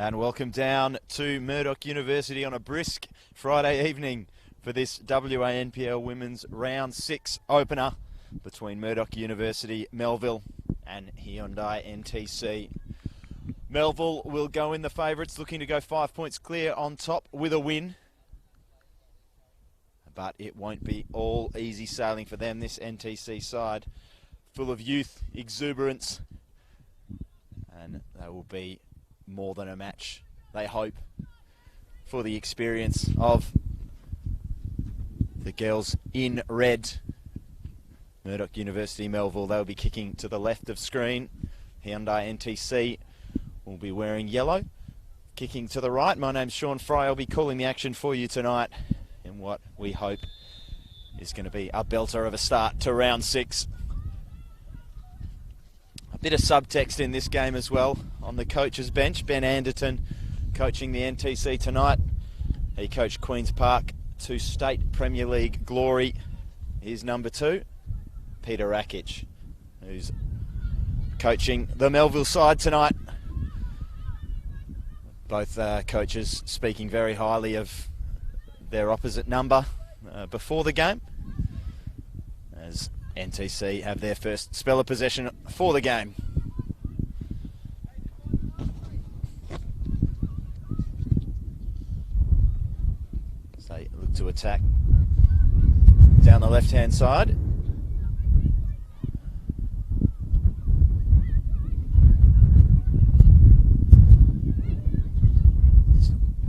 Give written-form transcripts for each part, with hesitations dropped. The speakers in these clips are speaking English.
And welcome down to Murdoch University on a brisk Friday evening for this WA-NPL Women's Round 6 opener between Murdoch University, Melville and Hyundai NTC. Melville will go in the favourites, looking to go 5 points clear on top with a win. But it won't be all easy sailing for them, this NTC side. Full of youth, exuberance, and they will be more than a match, they hope, for the experience of the girls in red. Murdoch University, Melville, they'll be kicking to the left of screen. Hyundai NTC will be wearing yellow. Kicking to the right, my name's Sean Fry. I'll be calling the action for you tonight in what we hope is going to be a belter of a start to round 6. A bit of subtext in this game as well. On the coach's bench, Ben Anderton coaching the NTC tonight. He coached Queen's Park to State Premier League glory. Here's number 2, Peter Rakic, who's coaching the Melville side tonight. Both coaches speaking very highly of their opposite number before the game, as NTC have their first spell of possession for the game. So they look to attack down the left-hand side.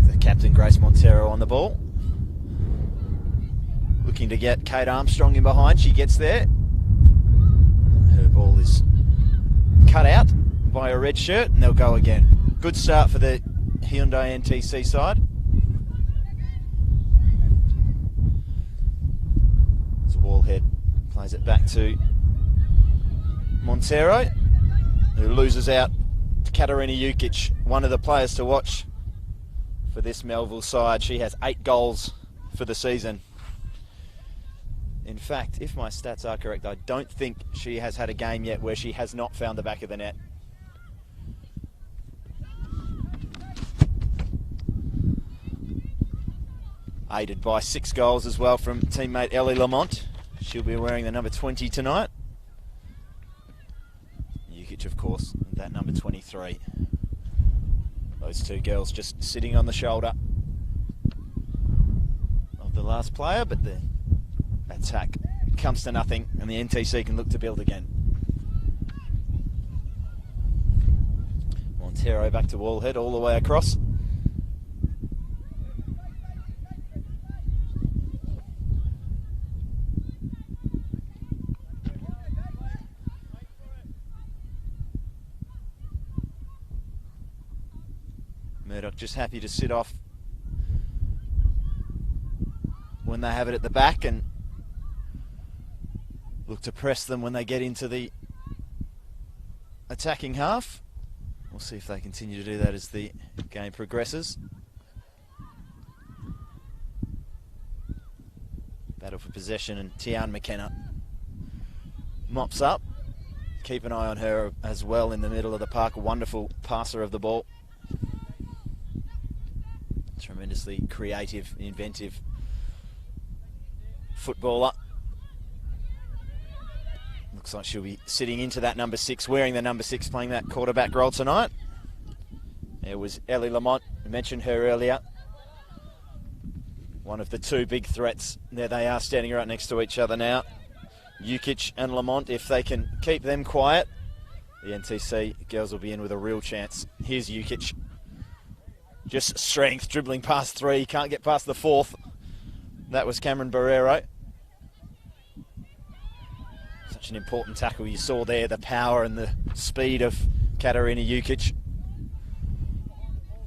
The captain, Grace Montero, on the ball. Looking to get Kate Armstrong in behind. She gets there. Her ball is cut out by a red shirt, and they'll go again. Good start for the Hyundai NTC side. As Wallhead plays it back to Montero, who loses out to Katarina Jukic, one of the players to watch for this Melville side. She has 8 goals for the season. In fact, if my stats are correct, I don't think she has had a game yet where she has not found the back of the net. Aided by 6 goals as well from teammate Ellie Lamont. She'll be wearing the number 20 tonight. Jukic, of course, that number 23. Those 2 girls just sitting on the shoulder of the last player, but the attack comes to nothing, and the NTC can look to build again. Montero back to Wallhead, all the way across. Murdoch just happy to sit off when they have it at the back and look to press them when they get into the attacking half. We'll see if they continue to do that as the game progresses. Battle for possession, and Tian McKenna mops up. Keep an eye on her as well in the middle of the park. A wonderful passer of the ball. Tremendously creative, inventive footballer. Looks like she'll be sitting into that number 6, wearing the number 6, playing that quarterback role tonight. There was Ellie Lamont, I mentioned her earlier. One of the 2 big threats. There they are, standing right next to each other now. Jukic and Lamont, if they can keep them quiet, the NTC girls will be in with a real chance. Here's Jukic. Just strength, dribbling past 3, can't get past the 4th. That was Cameron Barrero. Such an important tackle. You saw there the power and the speed of Katarina Jukic.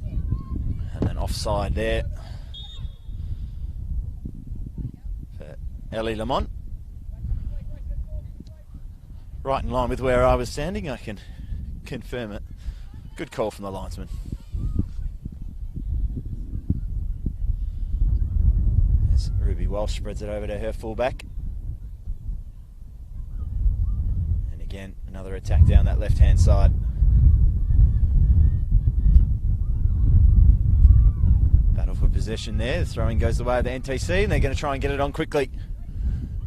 And then offside there for Ellie Lamont. Right in line with where I was standing, I can confirm it. Good call from the linesman. As Ruby Walsh spreads it over to her fullback. Again, another attack down that left-hand side. for possession there. The throw-in goes the way of the NTC, and they're going to try and get it on quickly.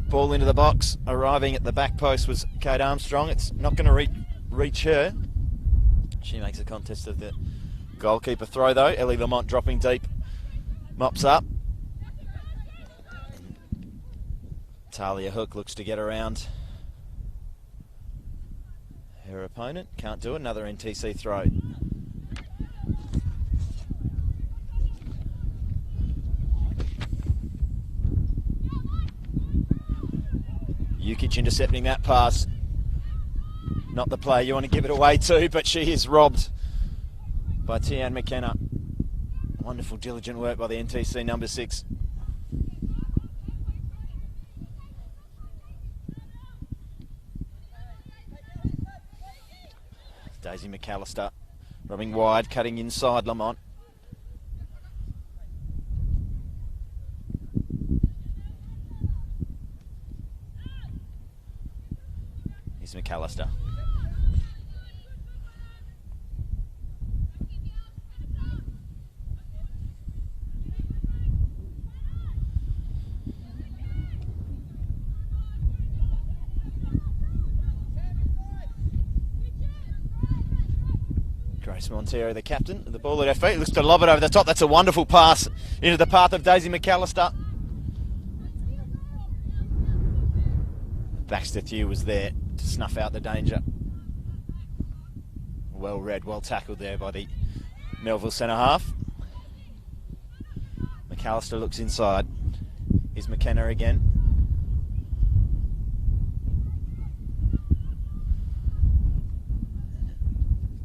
Ball into the box. Arriving at the back post was Kate Armstrong. It's not going to reach her. She makes a contest of the goalkeeper throw, though. Ellie Lamont dropping deep. Mops up. Talia Hook looks to get around her opponent. Can't do it. Another NTC throw. Jukic intercepting that pass. Not the player you want to give it away to, but she is robbed by Tian McKenna. Wonderful, diligent work by the NTC number 6. Daisy McAllister robbing wide, cutting inside Lamont. Here's McAllister. Grace Montero, the captain, the ball at her feet, looks to lob it over the top. That's a wonderful pass into the path of Daisy McAllister. Baxter Thew was there to snuff out the danger. Well read, well tackled there by the Melville centre half. McAllister looks inside. Here's McKenna again.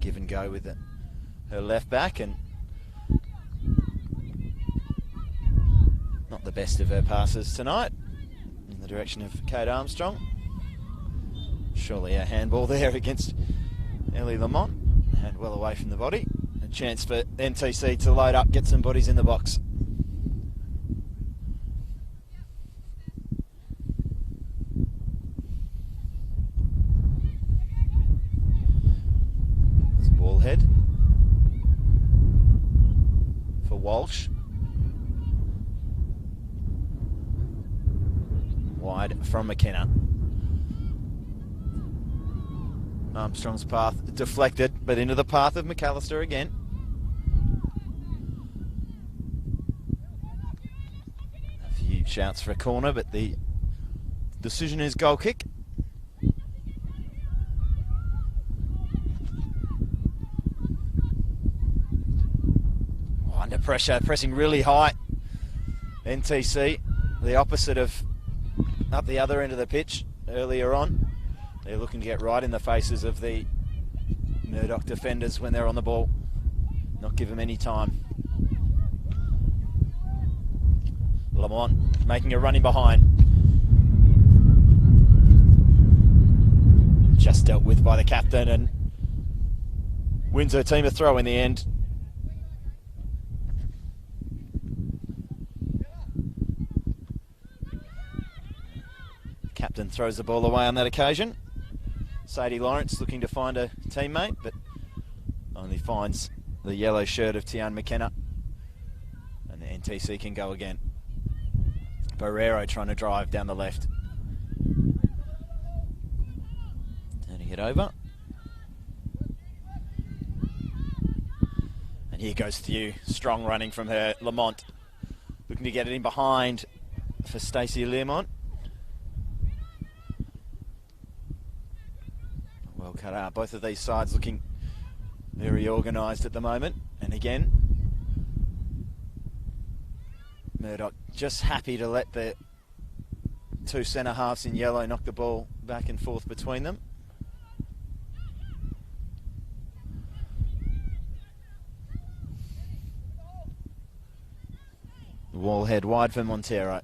Give and go with her left back, and not the best of her passes tonight in the direction of Kate Armstrong. Surely a handball there against Ellie Lamont. Hand well away from the body. A chance for NTC to load up, get some bodies in the box. There's a ball head for Walsh. Wide from McKenna. Armstrong's path deflected, but into the path of McAllister again. A few shouts for a corner, but the decision is goal kick. Under pressure, pressing really high. NTC, the opposite of up the other end of the pitch earlier on. They're looking to get right in the faces of the Murdoch defenders when they're on the ball. Not give them any time. Lamont making a run in behind. Just dealt with by the captain and wins her team a throw in the end. Captain throws the ball away on that occasion. Sadie Lawrence looking to find a teammate, but only finds the yellow shirt of Tian McKenna. And the NTC can go again. Barrero trying to drive down the left. Turning it over. And here goes Thew, strong running from her. Lamont looking to get it in behind for Stacey Learmont. Well cut out. Both of these sides looking very organised at the moment. And again, Murdoch just happy to let the two centre halves in yellow knock the ball back and forth between them. Wall head wide for Montero.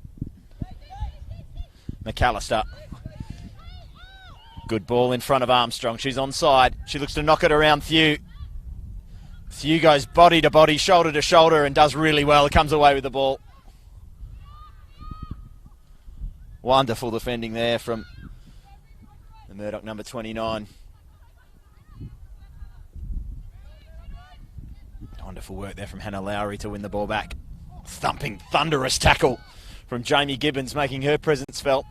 McAllister. Good ball in front of Armstrong. She's onside. She looks to knock it around Thew. Thew goes body to body, shoulder to shoulder, and does really well. Comes away with the ball. Wonderful defending there from the Murdoch number 29. Wonderful work there from Hannah Lowry to win the ball back. Thumping, thunderous tackle from Jamie Gibbons, making her presence felt.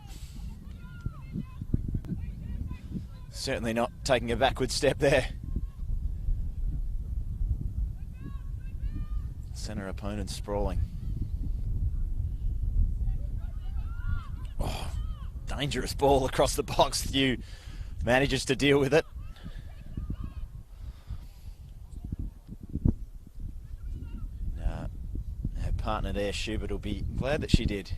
Certainly not taking a backward step there. Centre opponent sprawling. Oh, dangerous ball across the box. Thew manages to deal with it. Her partner there, Schubert, will be glad that she did.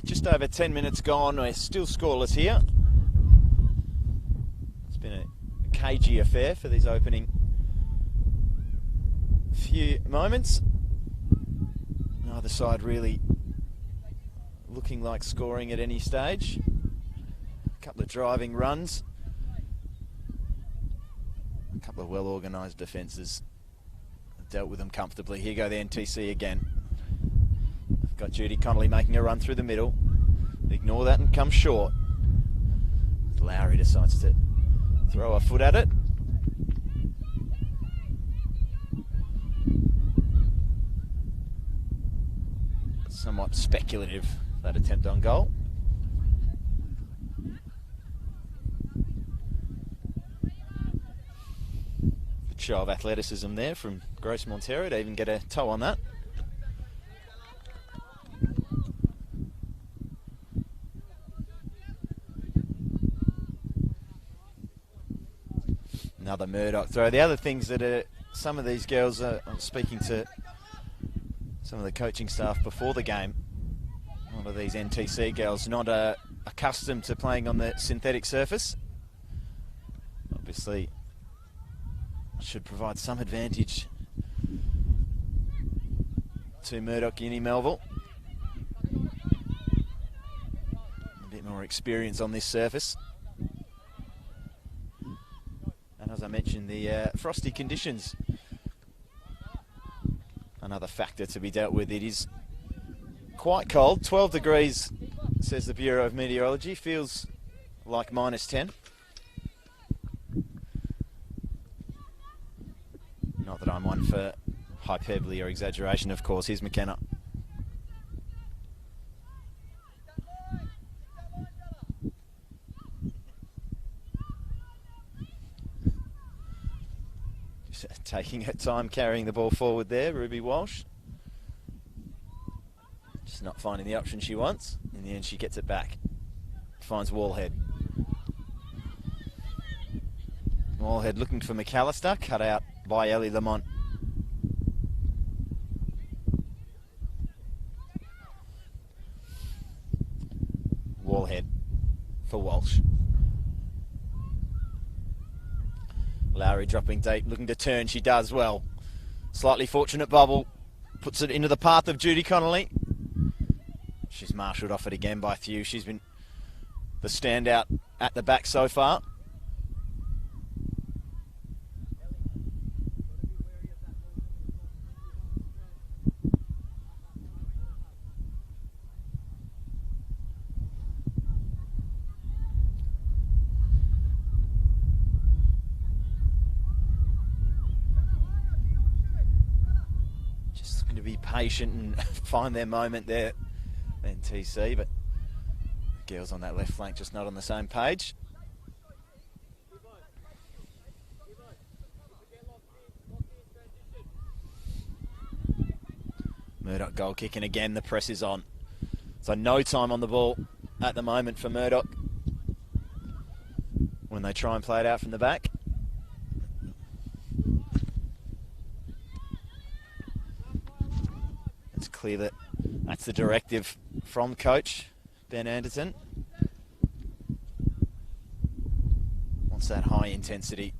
Just over 10 minutes gone, we're still scoreless here. It's been a cagey affair for these opening few moments. Neither side really looking like scoring at any stage. A couple of driving runs. A couple of well-organised defences. Dealt with them comfortably. Here go the NTC again. Got Judy Connolly making a run through the middle. Ignore that and come short. Lowry decides to throw a foot at it. Somewhat speculative, that attempt on goal. Good show of athleticism there from Grace Montero to even get a toe on that. Another Murdoch throw. The other things that some of these girls I'm speaking to some of the coaching staff before the game. A lot of these NTC girls not accustomed to playing on the synthetic surface. Obviously, should provide some advantage to Murdoch Uni Melville. A bit more experience on this surface. And as I mentioned, the frosty conditions, another factor to be dealt with. It is quite cold, 12 degrees, says the Bureau of Meteorology. Feels like -10. Not that I'm one for hyperbole or exaggeration, of course. Here's McKenna. Taking her time carrying the ball forward there, Ruby Walsh. Just not finding the option she wants. In the end, she gets it back. Finds Wallhead. Wallhead looking for McAllister, cut out by Ellie Lamont. Wallhead for Walsh. Lowry dropping deep, looking to turn. She does well. Slightly fortunate bubble. Puts it into the path of Judy Connolly. She's marshalled off it again by Thew. She's been the standout at the back so far. To be patient and find their moment there, NTC, but the girls on that left flank just not on the same page. Murdoch goal kicking again, the press is on. So no time on the ball at the moment for Murdoch when they try and play it out from the back. Clear that that's the directive from coach Ben Anderson. Wants that high intensity,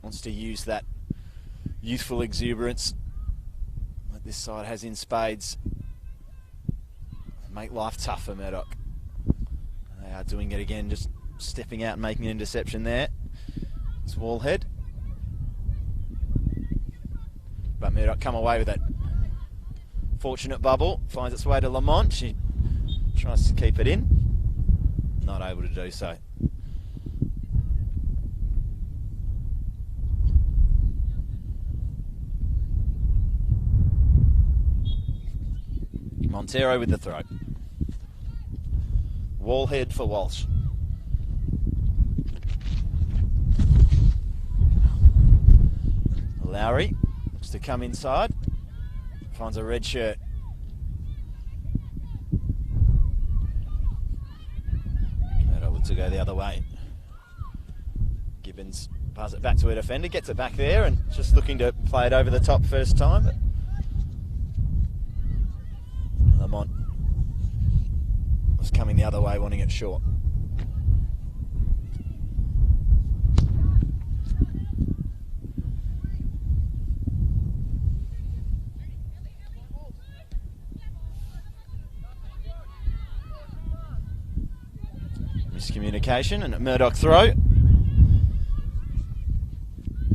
wants to use that youthful exuberance that this side has in spades. Make life tough for Murdoch. They are doing it again, just stepping out and making an interception there. It's Wallhead. But Murdoch come away with it. Fortunate bubble finds its way to Lamont. She tries to keep it in. Not able to do so. Montero with the throw. Wall head for Walsh. Lowry looks to come inside. Finds a red shirt. Murdoch looks to go the other way. Gibbons passes it back to her defender, gets it back there, and just looking to play it over the top first time. But Lamont was coming the other way, wanting it short. Miscommunication and a Murdoch throw.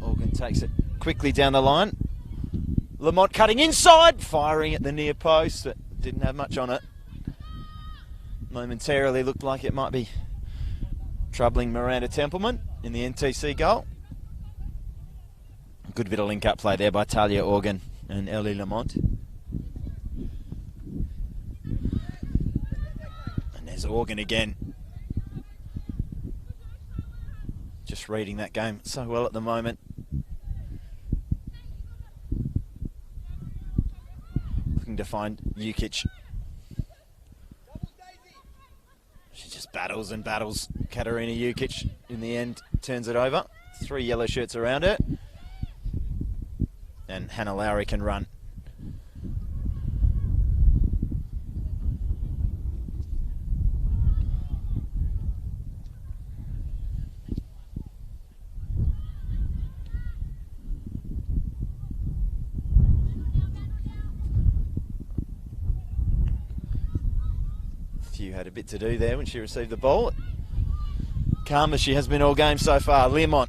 Organ takes it quickly down the line. Lamont cutting inside, firing at the near post, but didn't have much on it. Momentarily looked like it might be troubling Miranda Templeman in the NTC goal. Good bit of link-up play there by Talia Organ and Ellie Lamont. And there's Organ again. Just reading that game so well at the moment. Looking to find Jukic. She just battles and battles. Katarina Jukic in the end turns it over. 3 yellow shirts around her. And Hannah Lowry can run. Few had a bit to do there when she received the ball. Calm as she has been all game so far. Learmont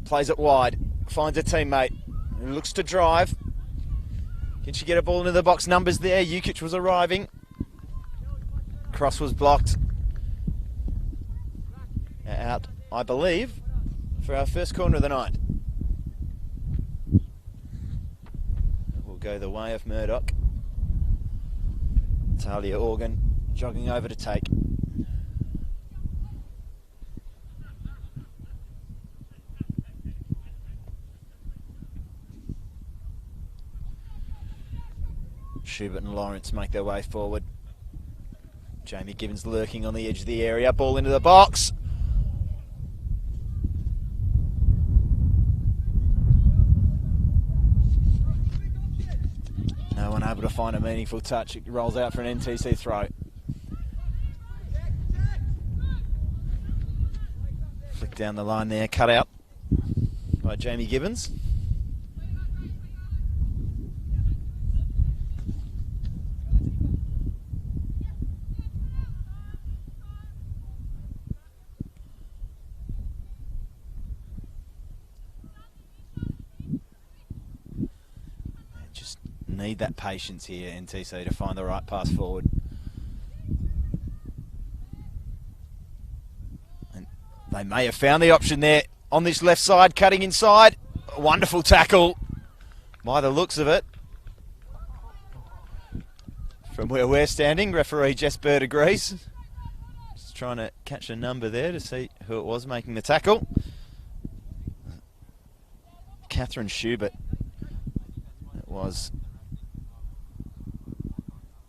plays it wide, finds a teammate who looks to drive. Can she get a ball into the box? Numbers there. Jukic was arriving. Cross was blocked. Out, I believe, for our first corner of the night. We'll go the way of Murdoch. Talia Organ jogging over to take. Schubert and Lawrence make their way forward. Jamie Gibbons lurking on the edge of the area. Ball into the box. No one able to find a meaningful touch. It rolls out for an NTC throw. Flick down the line there, cut out by Jamie Gibbons. Just need that patience here, NTC, to find the right pass forward. They may have found the option there on this left side, cutting inside. A wonderful tackle by the looks of it. From where we're standing, referee Jess Bird agrees. Just trying to catch a number there to see who it was making the tackle. Catherine Schubert. It was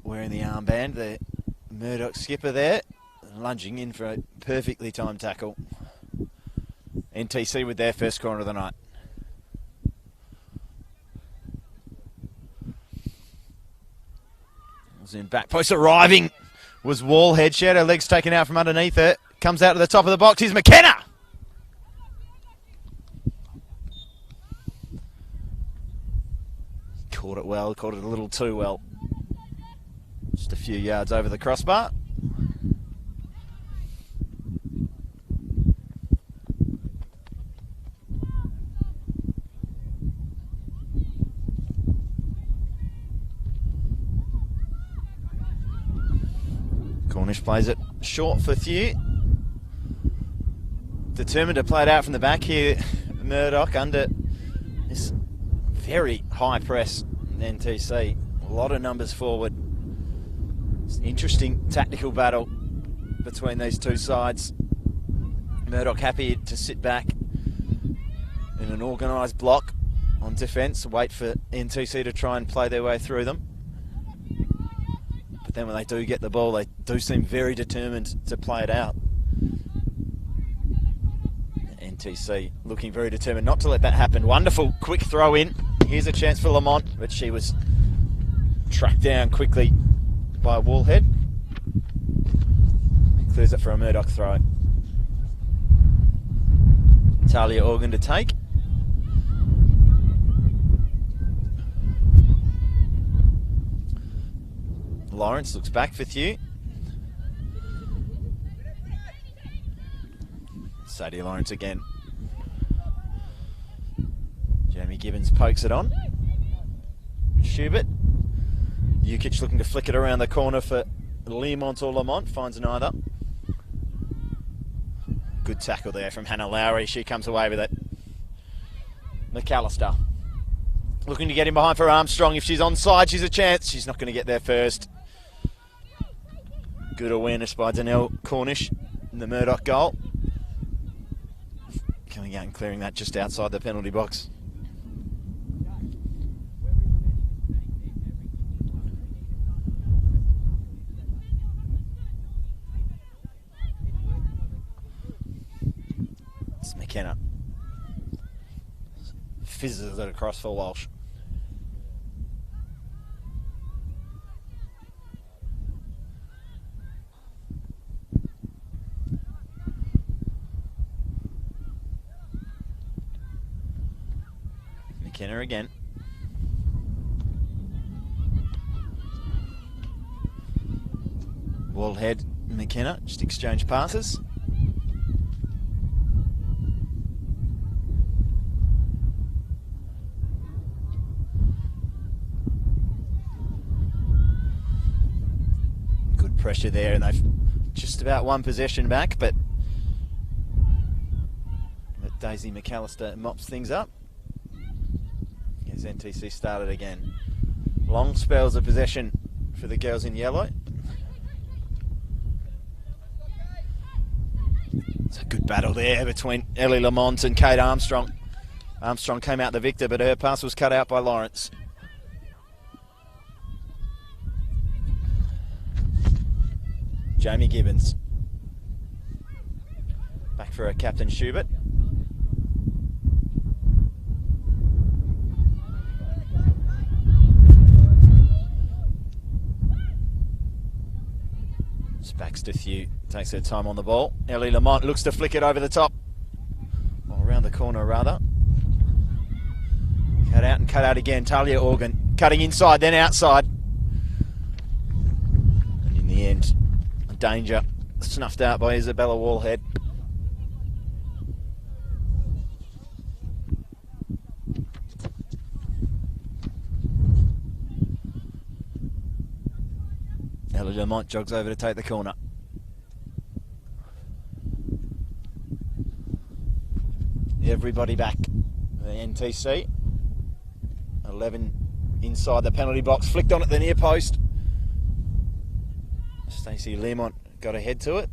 wearing the armband, the Murdoch skipper there, lunging in for a perfectly timed tackle. NTC with their first corner of the night. Was in back post, arriving was Wallhead. She had her legs taken out from underneath her. Comes out to the top of the box. Here's McKenna. Caught it well, caught it a little too well. Just a few yards over the crossbar. Cornish plays it short for Thew. Determined to play it out from the back here. Murdoch under this very high press in NTC. A lot of numbers forward. It's an interesting tactical battle between these two sides. Murdoch happy to sit back in an organised block on defence, wait for NTC to try and play their way through them. But then when they do get the ball, they do seem very determined to play it out. NTC looking very determined not to let that happen. Wonderful quick throw in. Here's a chance for Lamont, but she was tracked down quickly by Woolhead. Clears it for a Murdoch throw. Talia Organ to take. Lawrence looks back for Thew. Sadie Lawrence again. Jamie Gibbons pokes it on. Schubert. Jukic looking to flick it around the corner for Lemont or Lamont. Finds neither. Good tackle there from Hannah Lowry. She comes away with it. McAllister looking to get in behind for Armstrong. If she's onside, she's a chance. She's not going to get there first. Good awareness by Donnell Cornish in the Murdoch goal. Coming out and clearing that just outside the penalty box. It's McKenna. Fizzes it across for Walsh. McKenna again. Woolhead and McKenna just exchange passes. Good pressure there, and they've just about one possession back, but Daisy McAllister mops things up. As NTC started again. Long spells of possession for the girls in yellow. It's a good battle there between Ellie Lamont and Kate Armstrong. Armstrong came out the victor, but her pass was cut out by Lawrence. Jamie Gibbons. Back for her captain Schubert. Baxter Thew takes her time on the ball. Ellie Lamont looks to flick it over the top. Or around the corner, rather. Cut out and cut out again. Talia Organ cutting inside, then outside. And in the end, a danger snuffed out by Isabella Woolhead. Ellie Lamont jogs over to take the corner. Everybody back. The NTC. 11 inside the penalty box. Flicked on at the near post. Stacey Lemont got a head to it.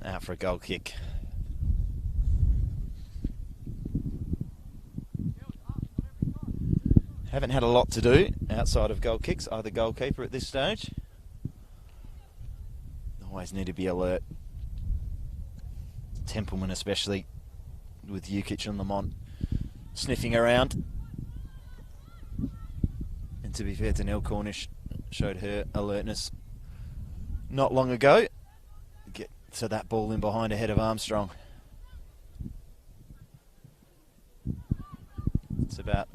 Out for a goal kick. Haven't had a lot to do outside of goal kicks, either goalkeeper at this stage. Always need to be alert. Templeman especially, with Jukic and Lamont sniffing around. And to be fair to Nell Cornish, showed her alertness not long ago. Get to that ball in behind ahead of Armstrong. It's about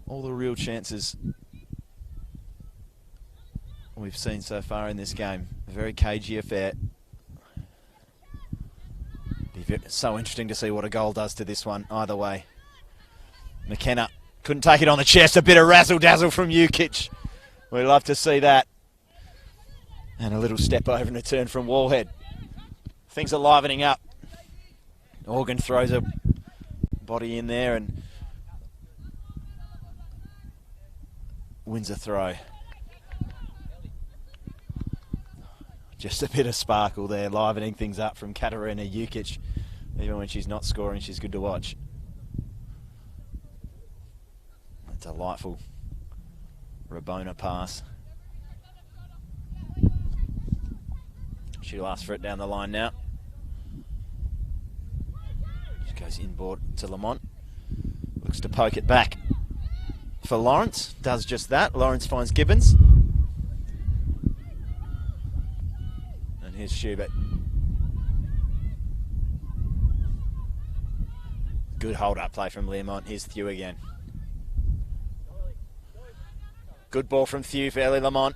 all the real chances we've seen so far in this game. A very cagey affair. Be so interesting to see what a goal does to this one, either way. McKenna couldn't take it on the chest. A bit of razzle-dazzle from Jukic. We love to see that. And a little step over and a turn from Wallhead. Things are livening up. Organ throws a body in there and wins a throw. Just a bit of sparkle there, livening things up from Katarina Jukic. Even when she's not scoring, she's good to watch. A delightful Rabona pass. She'll ask for it down the line now. She goes inboard to Lamont. Looks to poke it back for Lawrence. Does just that. Lawrence finds Gibbons. And here's Schubert. Good hold-up play from Learmont. Here's Thew again. Good ball from Thew for Ellie Lamont.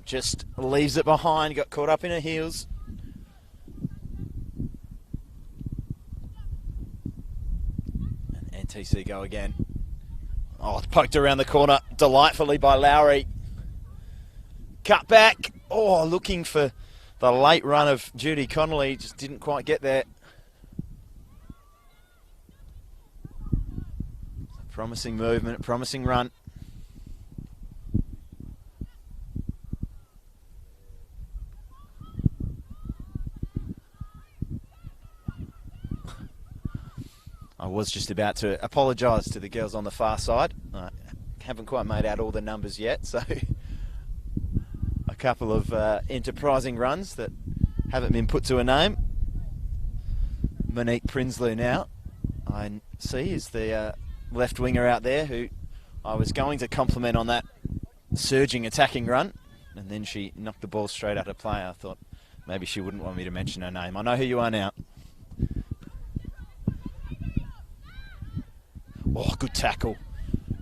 Just leaves it behind. Got caught up in her heels. And NTC go again. Oh, poked around the corner delightfully by Lowry. Cut back. Oh, looking for the late run of Judy Connolly. Just didn't quite get there. Promising movement, promising run. I was just about to apologise to the girls on the far side. I haven't quite made out all the numbers yet, so a couple of enterprising runs that haven't been put to a name. Monique Prinsloo now, I see, is the left winger out there who I was going to compliment on that surging attacking run, and then she knocked the ball straight out of play. I thought maybe she wouldn't want me to mention her name. I know who you are now. Oh, good tackle.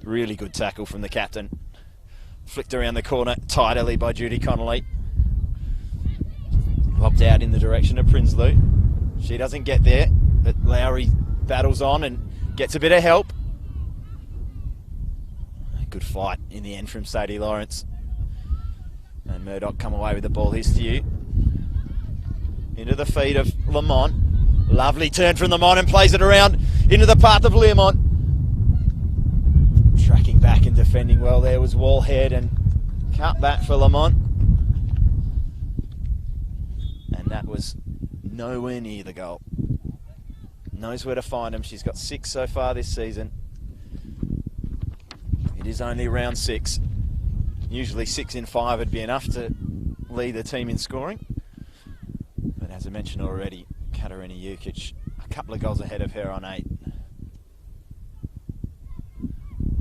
Really good tackle from the captain. Flicked around the corner tidily by Judy Connolly. Lobbed out in the direction of Prinsloo. She doesn't get there, but Lowry battles on and gets a bit of help. Good fight in the end from Sadie Lawrence. And Murdoch come away with the ball. Here's Thew. Into the feet of Lamont. Lovely turn from Lamont and plays it around into the path of Learmont. Tracking back and defending well there was Wallhead, and cut back for Lamont. And that was nowhere near the goal. Knows where to find him. She's got 6 so far this season. It is only round 6. Usually 6 in 5 would be enough to lead the team in scoring. But as I mentioned already, Katarina Jukic a couple of goals ahead of her on 8.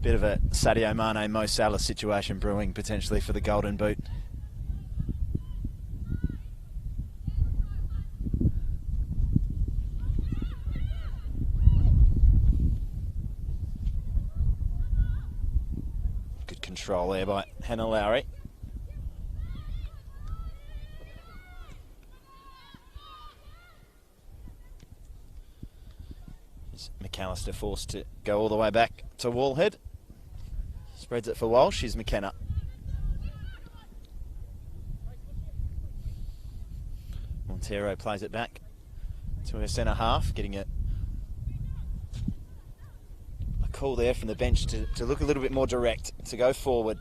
Bit of a Sadio Mane, Mo Salah situation brewing potentially for the Golden Boot. Good control there by Hannah Lowry. Is McAllister forced to go all the way back to Wallhead? Spreads it for Walsh. Here's McKenna. Montero plays it back to her centre half, getting a call there from the bench to look a little bit more direct, to go forward.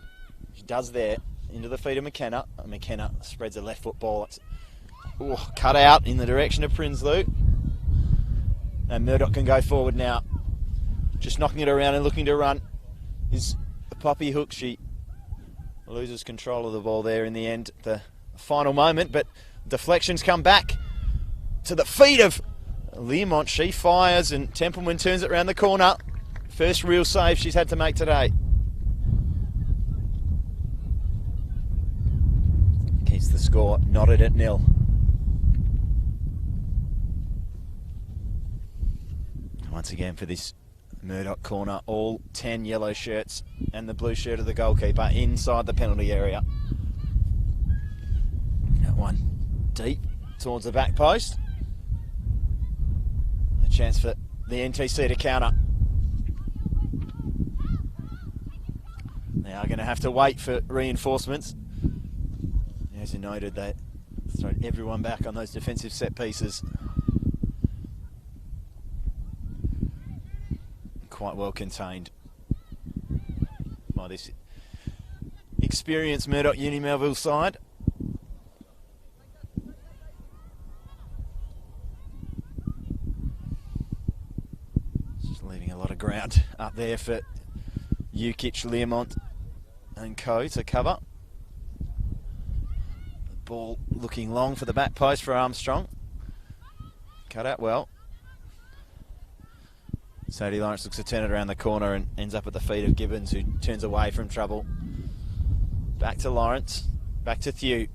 She does there, into the feet of McKenna. McKenna spreads a left foot ball. It's cut out in the direction of Prinsloo. And Murdoch can go forward now. Just knocking it around and looking to run is Poppy Hook. She loses control of the ball there in the end, the final moment, but deflections come back to the feet of Learmont. She fires and Templeman turns it around the corner. First real save she's had to make today. Keeps the score knotted at 0. Once again for this Murdoch corner, all 10 yellow shirts and the blue shirt of the goalkeeper inside the penalty area. That one deep towards the back post. A chance for the NTC to counter. Now going to have to wait for reinforcements. As you noted, they thrown everyone back on those defensive set pieces. Quite well contained by this experienced Murdoch Uni Melville side. Just leaving a lot of ground up there for Ukic, Learmont and co to cover. The ball looking long for the back post for Armstrong. Cut out well. Sadie Lawrence looks to turn it around the corner and ends up at the feet of Gibbons, who turns away from trouble. Back to Lawrence, back to Thew.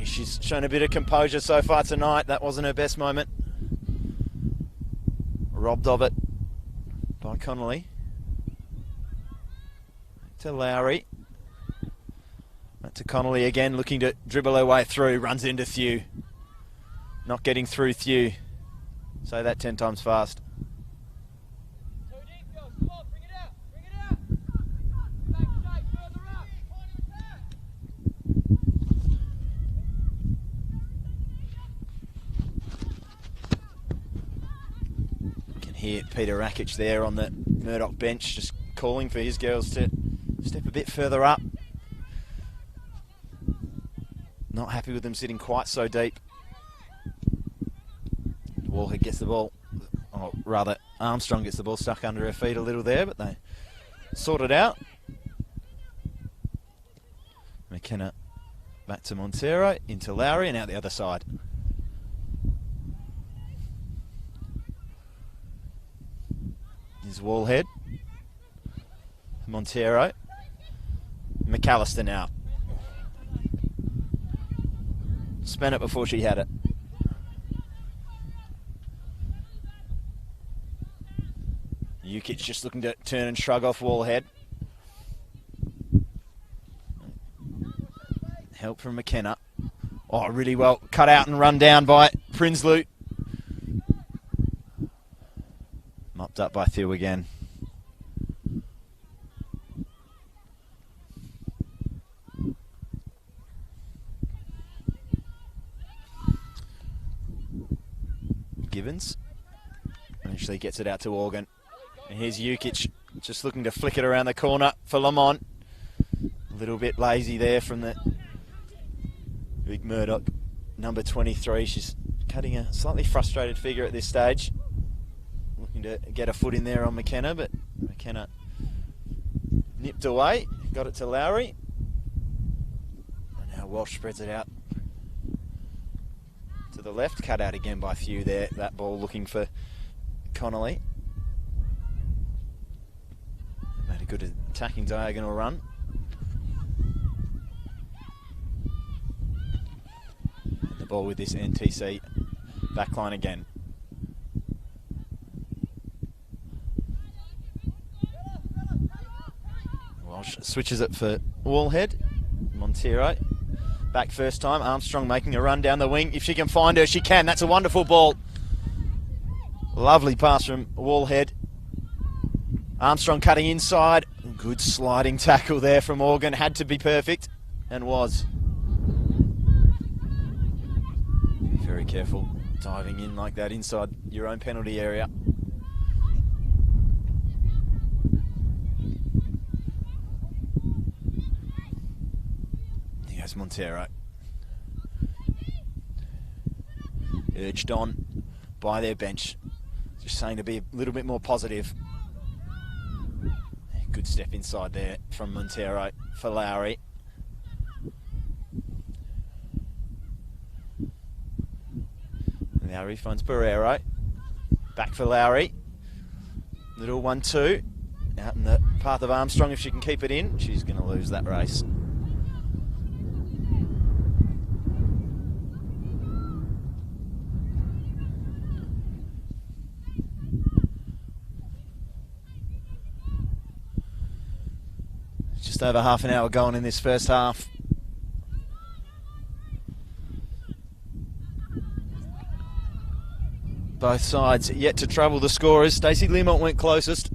She's shown a bit of composure so far tonight. That wasn't her best moment. Robbed of it by Connolly. To Lowry. Back to Connolly again, looking to dribble her way through. Runs into Thew. Not getting through Thew. Say that 10 times fast. Here, Peter Rakic there on the Murdoch bench, just calling for his girls to step a bit further up. Not happy with them sitting quite so deep. Wallhead gets the ball, or rather Armstrong gets the ball stuck under her feet a little there, but they sort it out. McKenna back to Montero, into Lowry and out the other side. Is Wallhead. Montero. McAllister now. Spent it before she had it. Ukic just looking to turn and shrug off Wallhead. Help from McKenna. Oh, really well cut out and run down by Prinsloo. Mopped up by Thew again. Gibbons eventually gets it out to Organ. And here's Ukic just looking to flick it around the corner for Lamont. A little bit lazy there from the big Murdoch, number 23. She's cutting a slightly frustrated figure at this stage. To get a foot in there on McKenna, but McKenna nipped away, got it to Lowry, and now Walsh spreads it out to the left, cut out again by Thew there. That ball looking for Connolly. Made a good attacking diagonal run. And the ball with this NTC backline again. Switches it for Wallhead. Montero back first time. Armstrong making a run down the wing. If she can find her, she can. That's a wonderful ball. Lovely pass from Wallhead. Armstrong cutting inside. Good sliding tackle there from Organ. Had to be perfect, and was. Be very careful diving in like that inside your own penalty area. Montero. Urged on by their bench. Just saying to be a little bit more positive. Good step inside there from Montero for Lowry. Lowry finds Barrero. Back for Lowry. Little 1-2. Out in the path of Armstrong. If she can keep it in, she's going to lose that race. Just over half an hour gone in this first half. Both sides yet to trouble the scorers. Stacey Learmont went closest.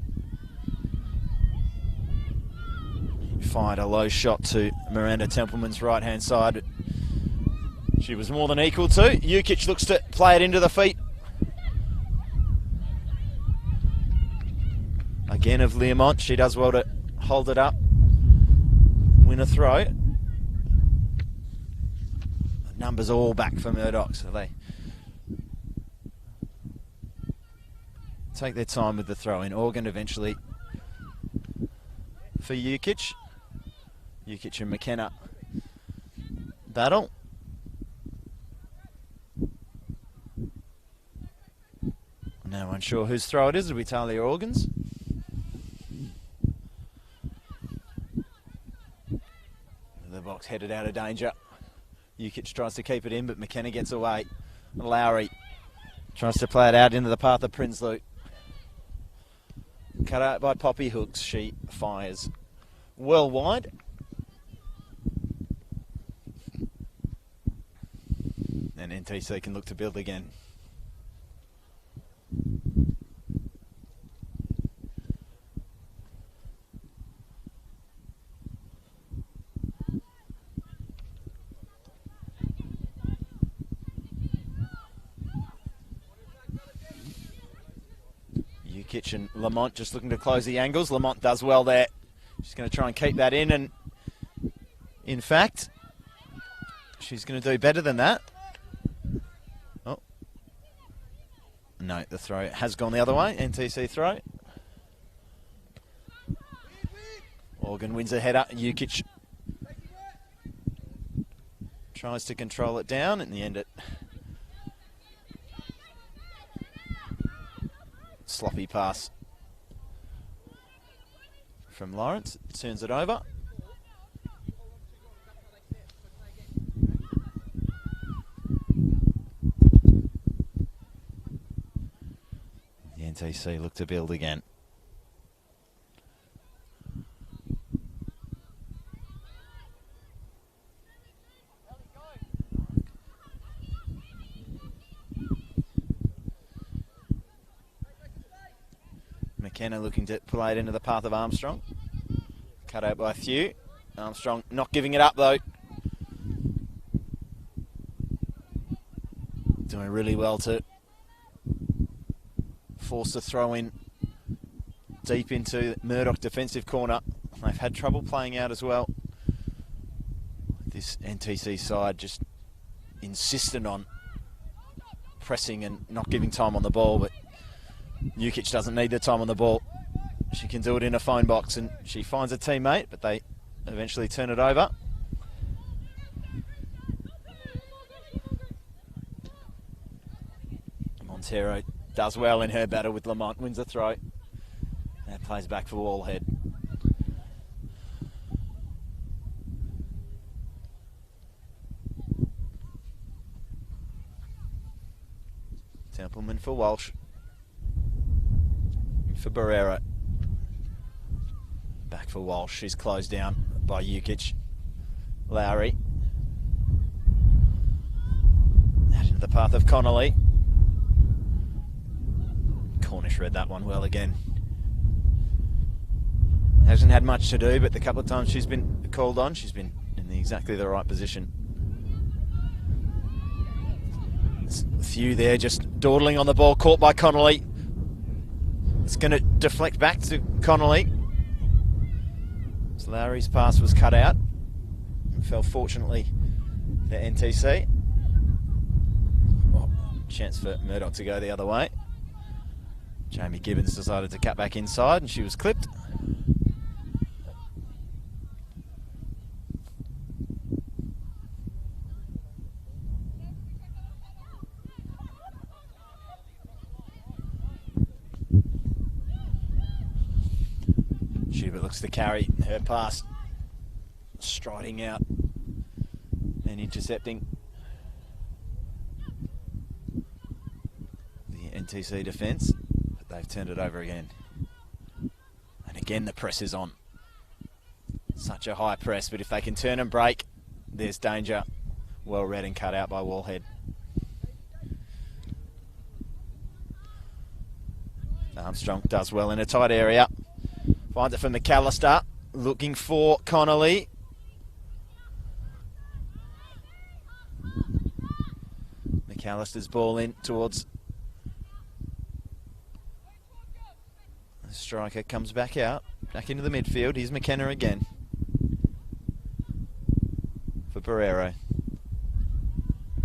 fired a low shot to Miranda Templeman's right-hand side. She was more than equal to. Jukic looks to play it into the feet. Again of Learmont. She does well to hold it up. Win a throw. The numbers all back for Murdoch, so they take their time with the throw-in. Organ eventually for Jukic. Jukic and McKenna battle. No one sure whose throw it is. It'll be Talia Organs. The box headed out of danger. Jukic tries to keep it in, but McKenna gets away. Lowry tries to play it out into the path of Prinsloo. Cut out by Poppy Hooks. She fires well wide. And NTC can look to build again. Jukic and Lamont just looking to close the angles. Lamont does well there. She's going to try and keep that in, and in fact, she's going to do better than that. Oh. No, the throw has gone the other way. NTC throw. Organ wins a header. Jukic tries to control it down. In the end, it sloppy pass from Lawrence. Turns it over. The NTC look to build again. McKenna looking to play it into the path of Armstrong. Cut out by Thew. Armstrong not giving it up though. Doing really well to force the throw in deep into Murdoch defensive corner. They've had trouble playing out as well. This NTC side just insistent on pressing and not giving time on the ball, but Jukic doesn't need the time on the ball. She can do it in a phone box, and she finds a teammate, but they eventually turn it over. Montero does well in her battle with Lamont, wins the throw. That plays back for Wallhead. Templeman for Walsh. For Barrera. Back for Walsh. She's closed down by Jukic. Lowry. Out into the path of Connolly. Cornish read that one well again. Hasn't had much to do, but the couple of times she's been called on, she's been in exactly the right position. There's a few there just dawdling on the ball, caught by Connolly. It's going to deflect back to Connolly. So Lowry's pass was cut out. It fell fortunately to NTC. Oh, chance for Murdoch to go the other way. Jamie Gibbons decided to cut back inside and she was clipped. Schubert looks to carry her pass, striding out and intercepting the NTC defence, but they've turned it over again. And again the press is on. Such a high press, but if they can turn and break, there's danger. Well read and cut out by Wallhead. Armstrong does well in a tight area. Finds it for McAllister. looking for Connolly. McAllister's ball in towards the striker, comes back out, back into the midfield. Here's McKenna again for Barrero.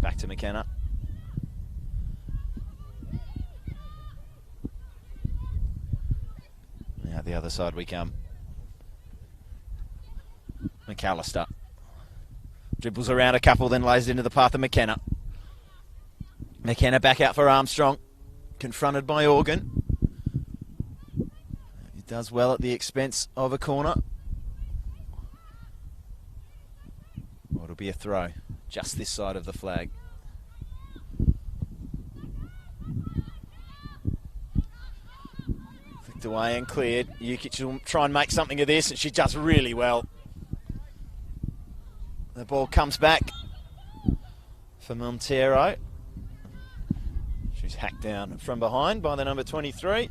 Back to McKenna. Now the other side we come. McAllister dribbles around a couple, then lays it into the path of McKenna. McKenna back out for Armstrong, confronted by Organ. He does well at the expense of a corner. Well, it'll be a throw, just this side of the flag. Flicked away and cleared. Jukic will try and make something of this, and she does really well. The ball comes back for Montero. She's hacked down from behind by the number 23.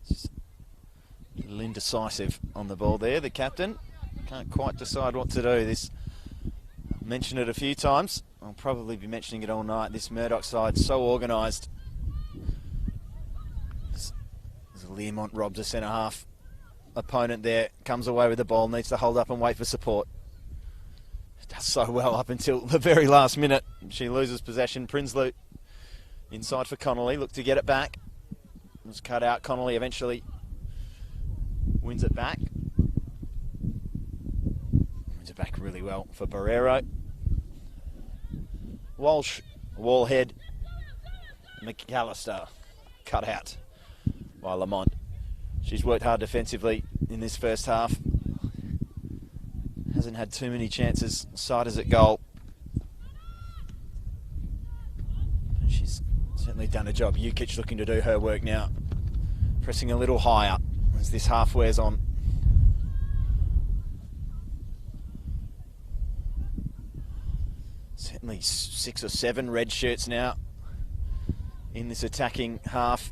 Just a little indecisive on the ball there, the captain. Can't quite decide what to do. This, I've mentioned it a few times. I'll probably be mentioning it all night. This Murdoch side, so organised. Learmont robs a centre-half opponent there, comes away with the ball, needs to hold up and wait for support. Does so well up until the very last minute. She loses possession. Prinsloo inside for Connolly, look to get it back. It was cut out. Connolly eventually wins it back. Wins it back really well for Barrero. Walsh, Wallhead, McAllister, cut out by Lamont. She's worked hard defensively in this first half. Hasn't had too many chances, siders at goal. She's certainly done a job. Jukic looking to do her work now. Pressing a little higher as this half wears on. Certainly 6 or 7 red shirts now in this attacking half.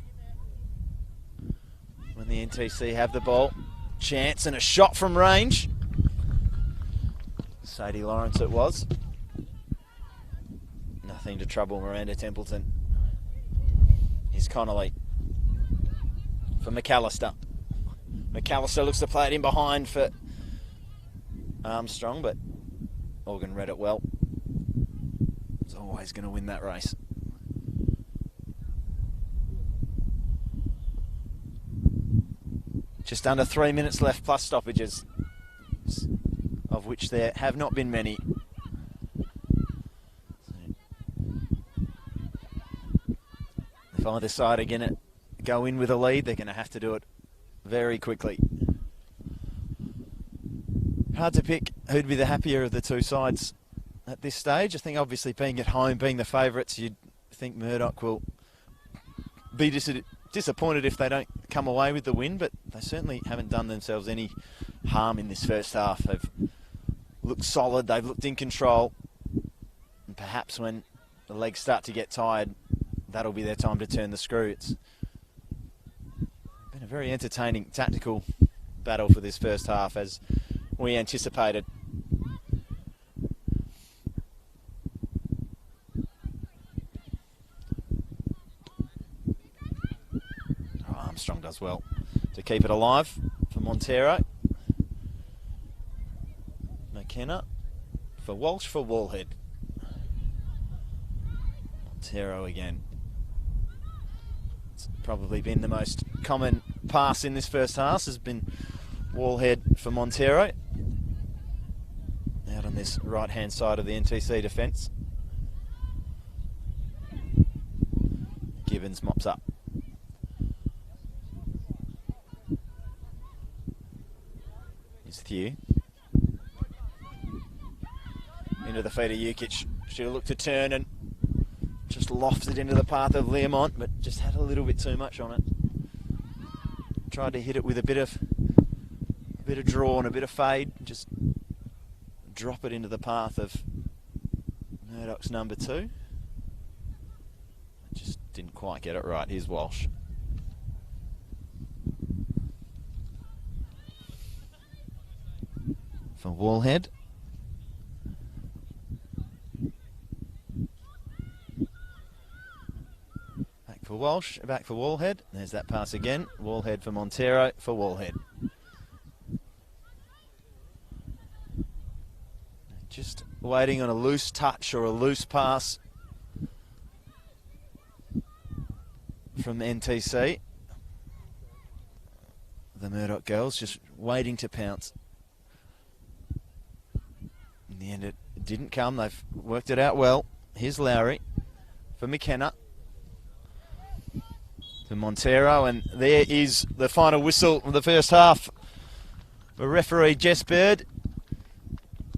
When the NTC have the ball, chance and a shot from range. Sadie Lawrence it was. Nothing to trouble Miranda Templeton. Here's Connolly for McAllister. McAllister looks to play it in behind for Armstrong, but Organ read it well. He's always going to win that race. Just under 3 minutes left plus stoppages, of which there have not been many. If either side are going to go in with a lead, they're going to have to do it very quickly. Hard to pick who'd be the happier of the two sides at this stage. I think obviously being at home, being the favourites, you'd think Murdoch will be disappointed if they don't come away with the win, but they certainly haven't done themselves any harm in this first half. They've looked solid, they've looked in control, and perhaps when the legs start to get tired, that'll be their time to turn the screw. It's been a very entertaining tactical battle for this first half, as we anticipated. Armstrong does well to keep it alive for Montero. McKenna for Walsh for Wallhead. Montero again. It's probably been the most common pass in this first half, has been Wallhead for Montero. Out on this right hand side of the NTC defence. Gibbons mops up. Thew. Into the feet of Jukic. She'll look to turn and just lofts it into the path of Learmont, but just had a little bit too much on it. Tried to hit it with a bit of draw and a bit of fade. Just drop it into the path of Murdoch's number 2. Just didn't quite get it right. Here's Walsh. For Wallhead. Back for Walsh, back for Wallhead. There's that pass again. Wallhead for Montero, for Wallhead. Just waiting on a loose touch or a loose pass from NTC. The Murdoch girls just waiting to pounce. In the end, it didn't come. They've worked it out well. Here's Lowry for McKenna. To Montero, and there is the final whistle of the first half. For referee Jess Bird.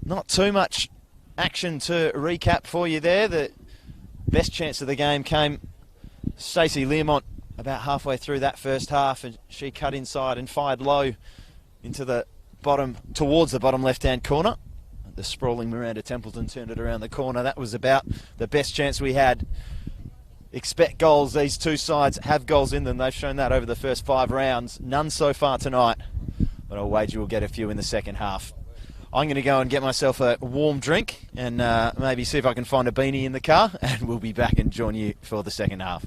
Not too much action to recap for you there. The best chance of the game came Stacey Learmont about halfway through that first half, and she cut inside and fired low into the bottom, towards the bottom left-hand corner. The sprawling Miranda Templeton turned it around the corner. That was about the best chance we had. Expect goals. These two sides have goals in them. They've shown that over the first 5 rounds. None so far tonight, but I'll wager we'll get a few in the second half. I'm going to go and get myself a warm drink and maybe see if I can find a beanie in the car, and we'll be back and join you for the second half.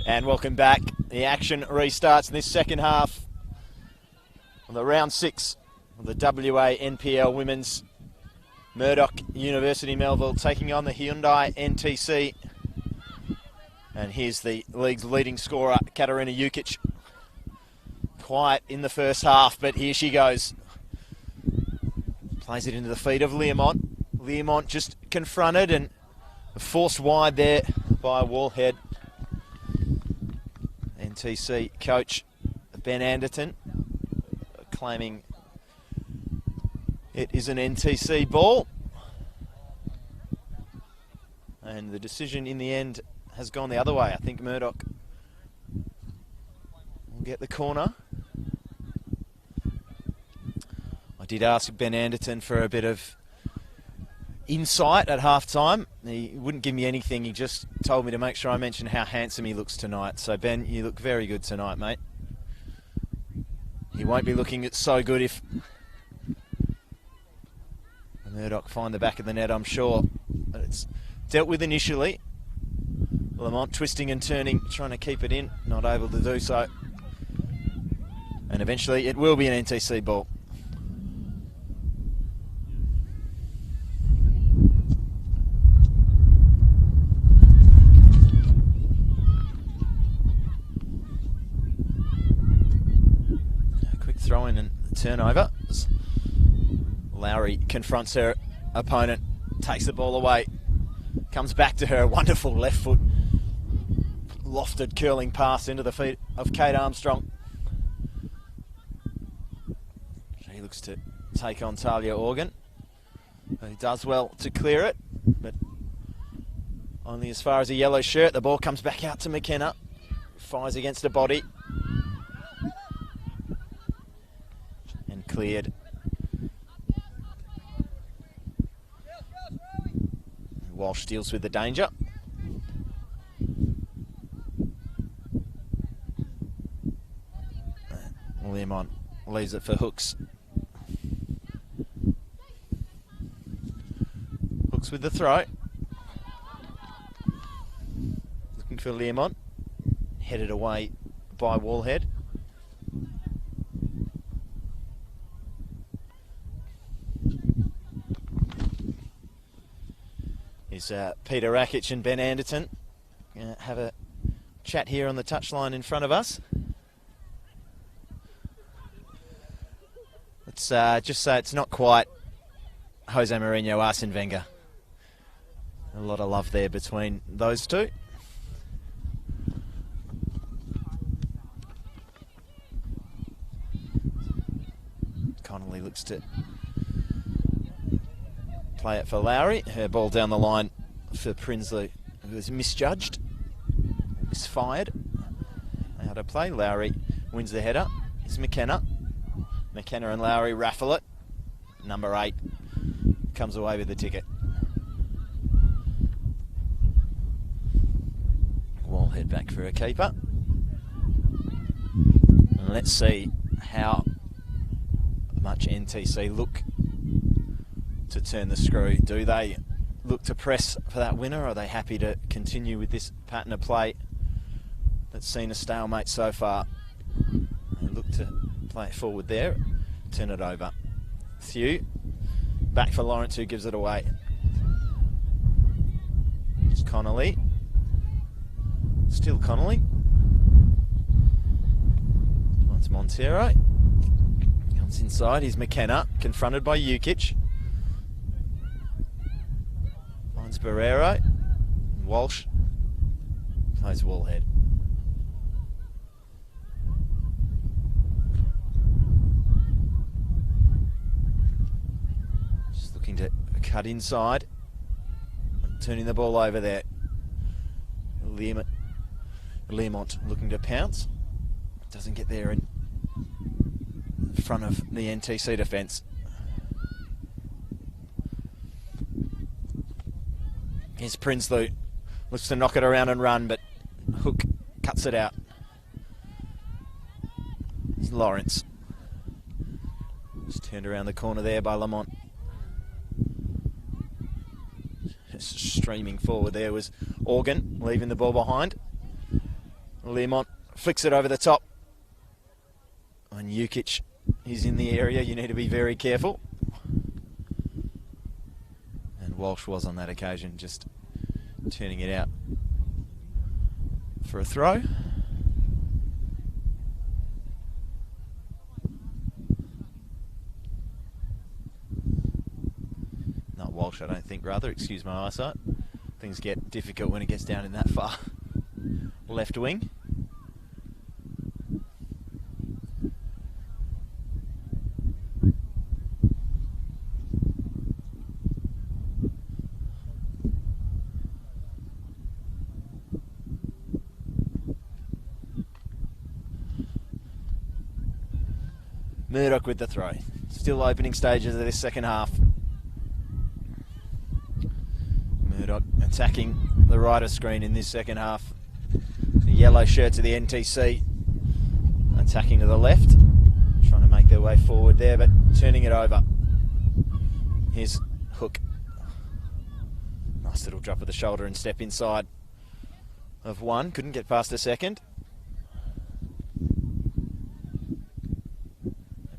And welcome back. The action restarts in this second half on the round 6 of the WA NPL Women's. Murdoch University Melville taking on the Hyundai NTC. And here's the league's leading scorer, Katarina Jukic. Quiet in the first half, but here she goes. Plays it into the feet of Learmont. Learmont just confronted and forced wide there by Wallhead. NTC coach Ben Anderton claiming it is an NTC ball. And the decision in the end has gone the other way. I think Murdoch will get the corner. I did ask Ben Anderton for a bit of insight at half-time. He wouldn't give me anything. He just told me to make sure I mention how handsome he looks tonight. So, Ben, you look very good tonight, mate. He won't be looking so good if Murdoch find the back of the net, I'm sure. But it's dealt with initially. Lamont twisting and turning, trying to keep it in, not able to do so. And eventually it will be an NTC ball. Throw in and turnover. Lowry confronts her opponent, takes the ball away, comes back to her, wonderful left foot, lofted curling pass into the feet of Kate Armstrong. She looks to take on Talia Organ, who does well to clear it, but only as far as a yellow shirt. The ball comes back out to McKenna, fires against the body. Cleared. Walsh deals with the danger. Learmont leaves it for Hooks. Hooks with the throw. Looking for Learmont. Headed away by Wallhead. Is Peter Rakic and Ben Anderton have a chat here on the touchline in front of us. Let's just say it's not quite Jose Mourinho, Arsene Wenger. A lot of love there between those two. Connolly looks to play it for Lowry. Her ball down the line for Prinsley, who was misjudged, misfired. How to play. Lowry wins the header. It's McKenna. McKenna and Lowry raffle it. Number 8 comes away with the ticket. Wallhead back for a keeper. And let's see how much NTC look to turn the screw. Do they look to press for that winner, or are they happy to continue with this pattern of play that's seen a stalemate so far? They look to play it forward there, turn it over. Thew, back for Lawrence, who gives it away. It's Connolly. Still Connolly. Oh, it's Montero. Comes inside, here's McKenna, confronted by Jukic. Finds Barrero. Walsh plays Wallhead. Just looking to cut inside. Turning the ball over there. Learmont looking to pounce. Doesn't get there in front of the NTC defence. Here's Prinsley. Looks to knock it around and run, but Hook cuts it out. It's Lawrence. Just turned around the corner there by Lamont. Just streaming forward there was Organ, leaving the ball behind. Lemont flicks it over the top. When Jukic is in the area, you need to be very careful. And Walsh was on that occasion, just turning it out for a throw. Not Walsh, I don't think, rather. Excuse my eyesight. Things get difficult when it gets down in that far left wing. Murdoch with the throw. Still opening stages of this second half. Murdoch attacking the right of screen in this second half. The yellow shirt to the NTC attacking to the left. Trying to make their way forward there, but turning it over. Here's Hook. Nice little drop of the shoulder and step inside of one. Couldn't get past a second.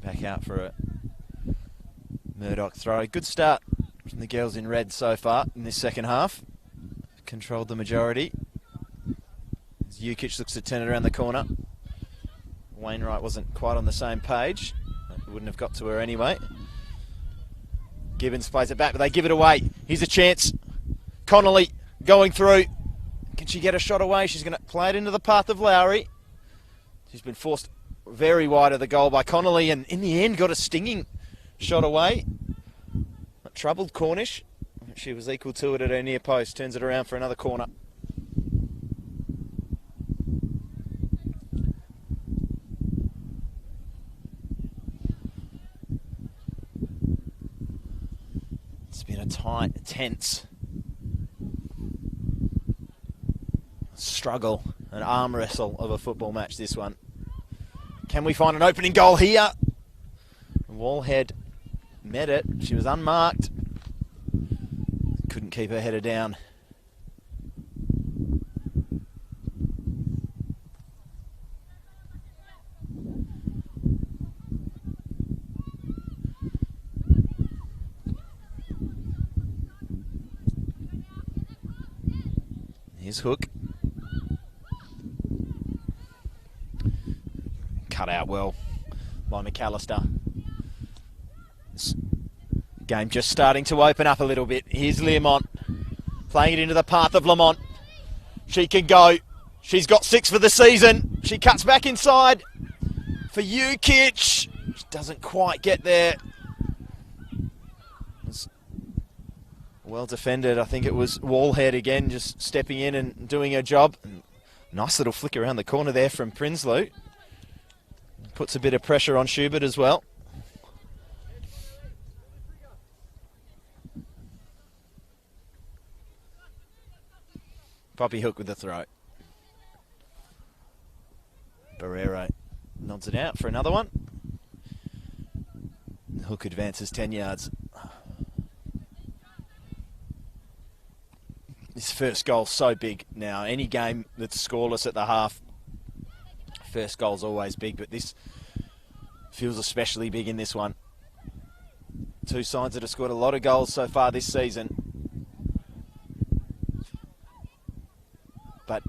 Back out for a Murdoch throw. Good start from the girls in red so far in this second half. Controlled the majority. As Jukic looks to turn it around the corner. Wainwright wasn't quite on the same page. Wouldn't have got to her anyway. Gibbons plays it back, but they give it away. Here's a chance. Connolly going through. Can she get a shot away? She's going to play it into the path of Lowry. She's been forced very wide of the goal by Connolly, and in the end got a stinging shot away. Troubled Cornish. She was equal to it at her near post. Turns it around for another corner. It's been a tight, tense struggle, an arm wrestle of a football match, this one. Can we find an opening goal here? Wallhead met it. She was unmarked. Couldn't keep her header down. Here's Hook. Cut out well by McAllister. This game just starting to open up a little bit. Here's Learmont playing it into the path of Lamont. She can go. She's got 6 for the season. She cuts back inside for Jukic. She doesn't quite get there. Well defended. I think it was Wallhead again, just stepping in and doing her job. Nice little flick around the corner there from Prinsloo. Puts a bit of pressure on Schubert as well. Poppy Hook with the throw. Barrero nods it out for another one. Hook advances 10 yards. This first goal so big now. Any game that's scoreless at the half, first goal's always big, but this feels especially big in this one. Two sides that have scored a lot of goals so far this season. But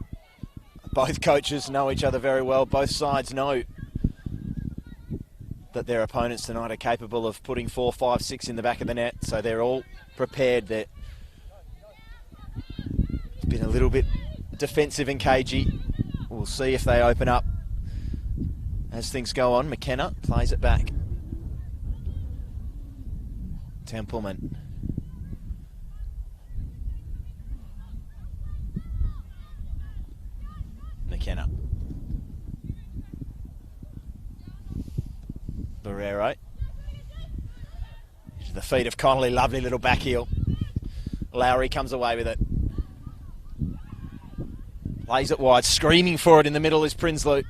both coaches know each other very well. Both sides know that their opponents tonight are capable of putting 4, 5, 6 in the back of the net. So they're all prepared. They've been a little bit defensive and cagey. We'll see if they open up as things go on. McKenna plays it back. Templeman. McKenna. Barrero. To the feet of Connolly. Lovely little back heel. Lowry comes away with it. Plays it wide. Screaming for it in the middle is Prinsloo.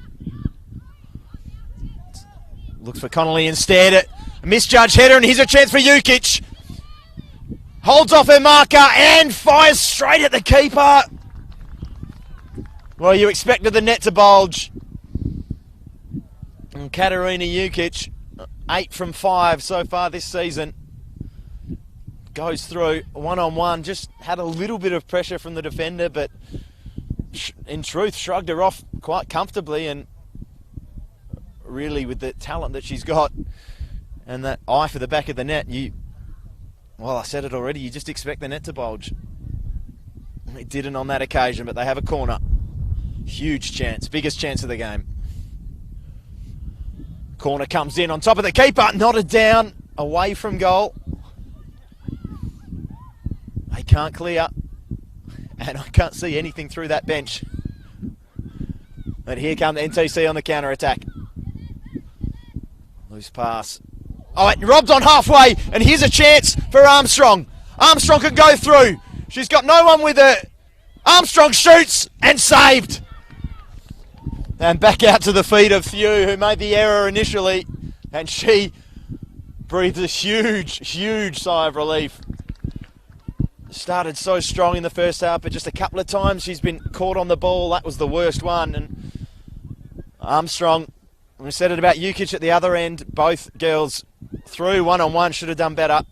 Looks for Connolly instead. A misjudged header, and here's a chance for Jukic. Holds off her marker and fires straight at the keeper. Well, you expected the net to bulge. And Katarina Jukic, 8 from 5 so far this season. Goes through one-on-one, just had a little bit of pressure from the defender, but in truth shrugged her off quite comfortably, and really with the talent that she's got and that eye for the back of the net, well, I said it already, you just expect the net to bulge. It didn't on that occasion, but they have a corner. Huge chance, biggest chance of the game. Corner comes in on top of the keeper, nodded down, away from goal. They can't clear, and I can't see anything through that bench. But here come the NTC on the counter-attack. Loose pass. Oh, it robbed on halfway, and here's a chance for Armstrong. Armstrong can go through. She's got no one with her. Armstrong shoots and saved. And back out to the feet of Thew, who made the error initially, and she breathed a huge, huge sigh of relief. Started so strong in the first half, but just a couple of times she's been caught on the ball. That was the worst one. And Armstrong, we said it about Jukic at the other end. Both girls through one-on-one, should have done better.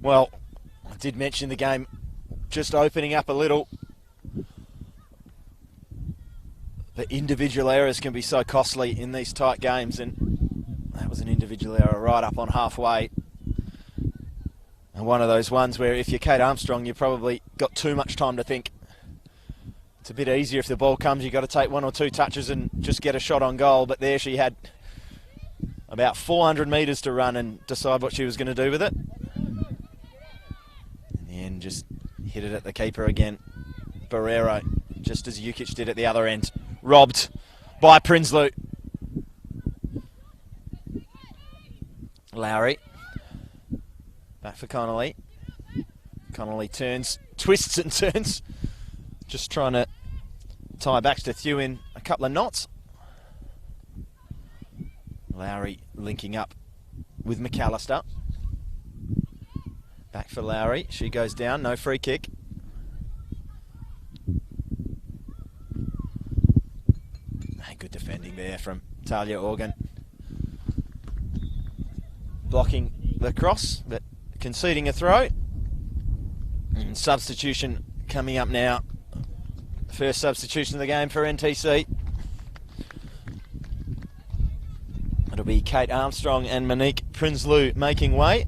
Well, I did mention the game just opening up a little. The individual errors can be so costly in these tight games, and that was an individual error right up on halfway. And one of those ones where if you're Kate Armstrong, you've probably got too much time to think. It's a bit easier if the ball comes, you've got to take 1 or 2 touches and just get a shot on goal, but there she had about 400 metres to run and decide what she was going to do with it. In the end, just hit it at the keeper again. Barrero, just as Jukic did at the other end. Robbed by Prinsloo. Lowry. Back for Connolly. Connolly turns, twists and turns. Just trying to tie Baxter Thew in a couple of knots. Lowry linking up with McAllister. Back for Lowry. She goes down, no free kick. Good defending there from Talia Organ. Blocking the cross, but conceding a throw. And substitution coming up now. First substitution of the game for NTC. It'll be Kate Armstrong and Monique Prinsloo making way.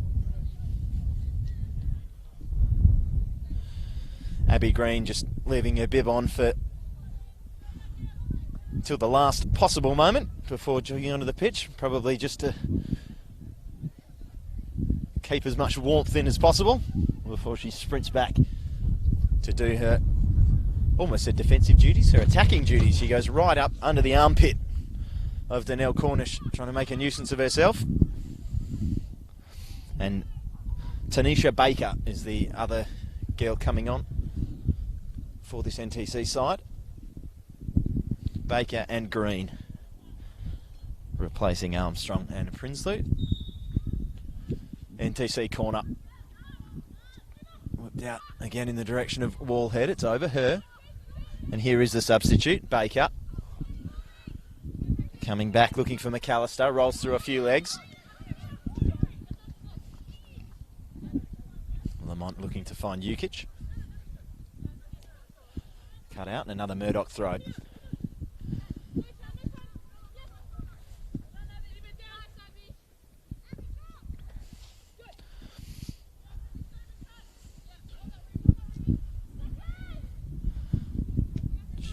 Abby Green just leaving her bib on for till the last possible moment before jogging onto the pitch, probably just to keep as much warmth in as possible before she sprints back to do her, almost said defensive duties, her attacking duties. She goes right up under the armpit of Danielle Cornish, trying to make a nuisance of herself. And Tanisha Baker is the other girl coming on for this NTC side. Baker and Green replacing Armstrong and Prinsloo. NTC corner. Whipped out again in the direction of Wallhead. It's over her. And here is the substitute, Baker. Coming back looking for McAllister. Rolls through a few legs. Lamont looking to find Jukic. Cut out and another Murdoch throw.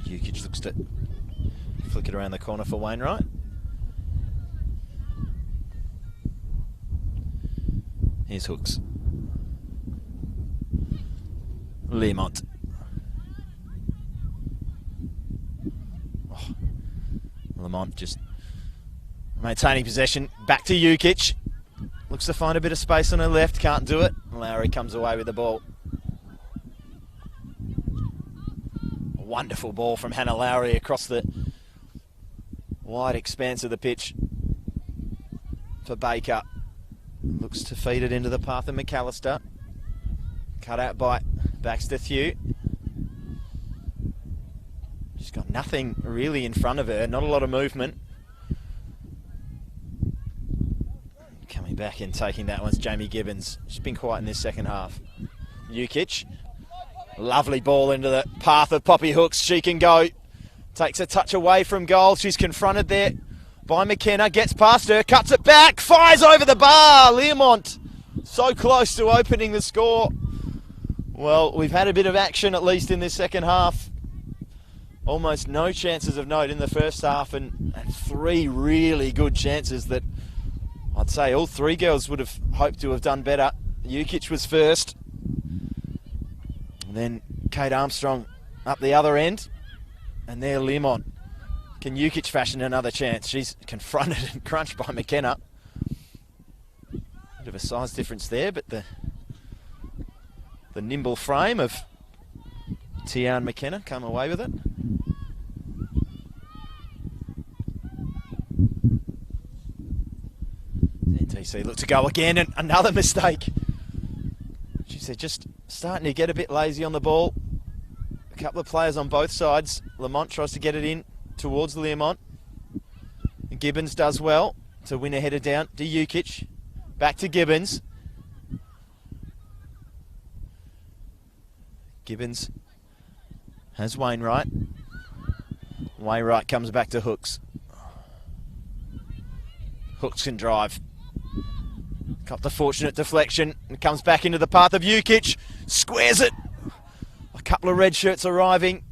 Jukic looks to flick it around the corner for Wainwright. Here's Hooks. Lemont. Oh. Lemont just maintaining possession. Back to Jukic. Looks to find a bit of space on her left. Can't do it. Lowry comes away with the ball. Wonderful ball from Hannah Lowry across the wide expanse of the pitch for Baker. Looks to feed it into the path of McAllister. Cut out by Baxter Thew. She's got nothing really in front of her, not a lot of movement. Coming back and taking that one's Jamie Gibbons. She's been quiet in this second half. Jukic. Lovely ball into the path of Poppy Hooks. She can go. Takes a touch away from goal. She's confronted there by McKenna. Gets past her. Cuts it back. Fires over the bar. Learmont so close to opening the score. Well, we've had a bit of action at least in this second half. Almost no chances of note in the first half, and 3 really good chances that I'd say all 3 girls would have hoped to have done better. Jukic was first. And then Kate Armstrong up the other end. And there Learmont. Can Jukic fashion another chance? She's confronted and crunched by McKenna. Bit of a size difference there, but the nimble frame of Tian McKenna come away with it. NTC look to go again, and another mistake. She said just starting to get a bit lazy on the ball. A couple of players on both sides. Lamont tries to get it in towards Learmont. Gibbons does well to win a header down to Jukic. Back to Gibbons. Gibbons has Wainwright. Wainwright comes back to Hooks. Hooks can drive. Got the fortunate deflection and comes back into the path of Jukic. Squares it. A couple of red shirts arriving.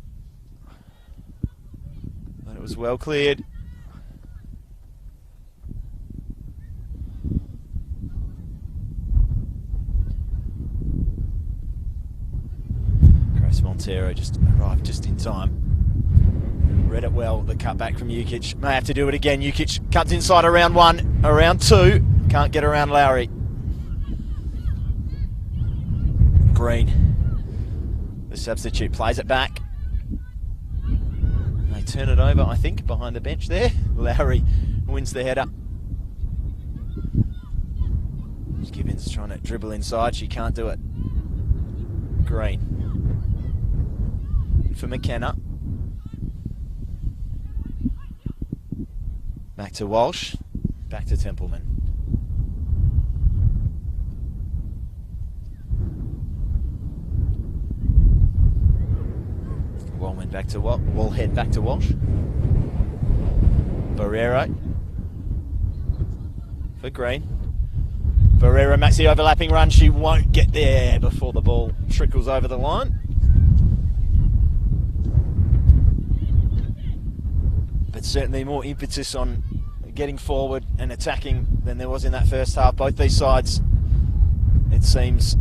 But it was well cleared. Grace Montero just arrived just in time. Read it well, the cut back from Jukic. May have to do it again. Jukic cuts inside around 1, around 2. Can't get around Lowry. Green, the substitute, plays it back. They turn it over, I think, behind the bench there. Lowry wins the header. Gibbons trying to dribble inside. She can't do it. Green. For McKenna. Back to Walsh. Back to Templeman. Wallman back to Wallhead back to Walsh. Barrero for Green. Barrero makes the overlapping run. She won't get there before the ball trickles over the line. But certainly more impetus on getting forward and attacking than there was in that first half. Both these sides, it seems,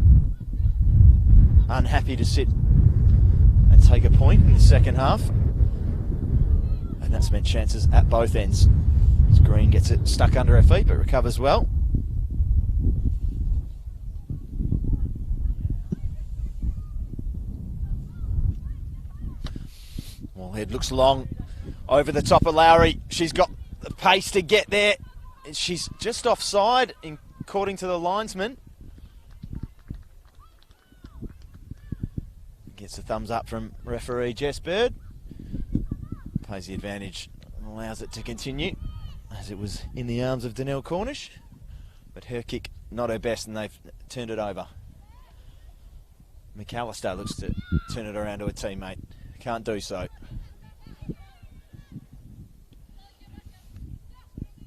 unhappy to sit and take a point in the second half. And that's meant chances at both ends. As Green gets it stuck under her feet but recovers well. Wallhead looks long over the top of Lowry. She's got the pace to get there. She's just offside, according to the linesman. Gets a thumbs up from referee Jess Bird. Plays the advantage and allows it to continue, as it was in the arms of Danelle Cornish. But her kick, not her best, and they've turned it over. McAllister looks to turn it around to a teammate. Can't do so.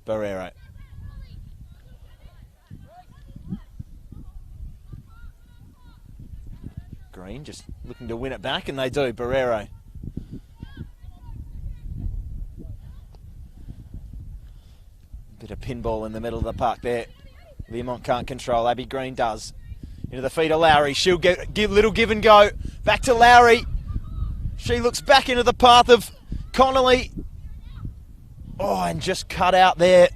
Barrero. Green just looking to win it back, and they do. Barrero. Bit of pinball in the middle of the park there. Learmont can't control. Abby Green does. Into the feet of Lowry. She'll give little give and go. Back to Lowry. She looks back into the path of Connolly. Oh, and just cut out there.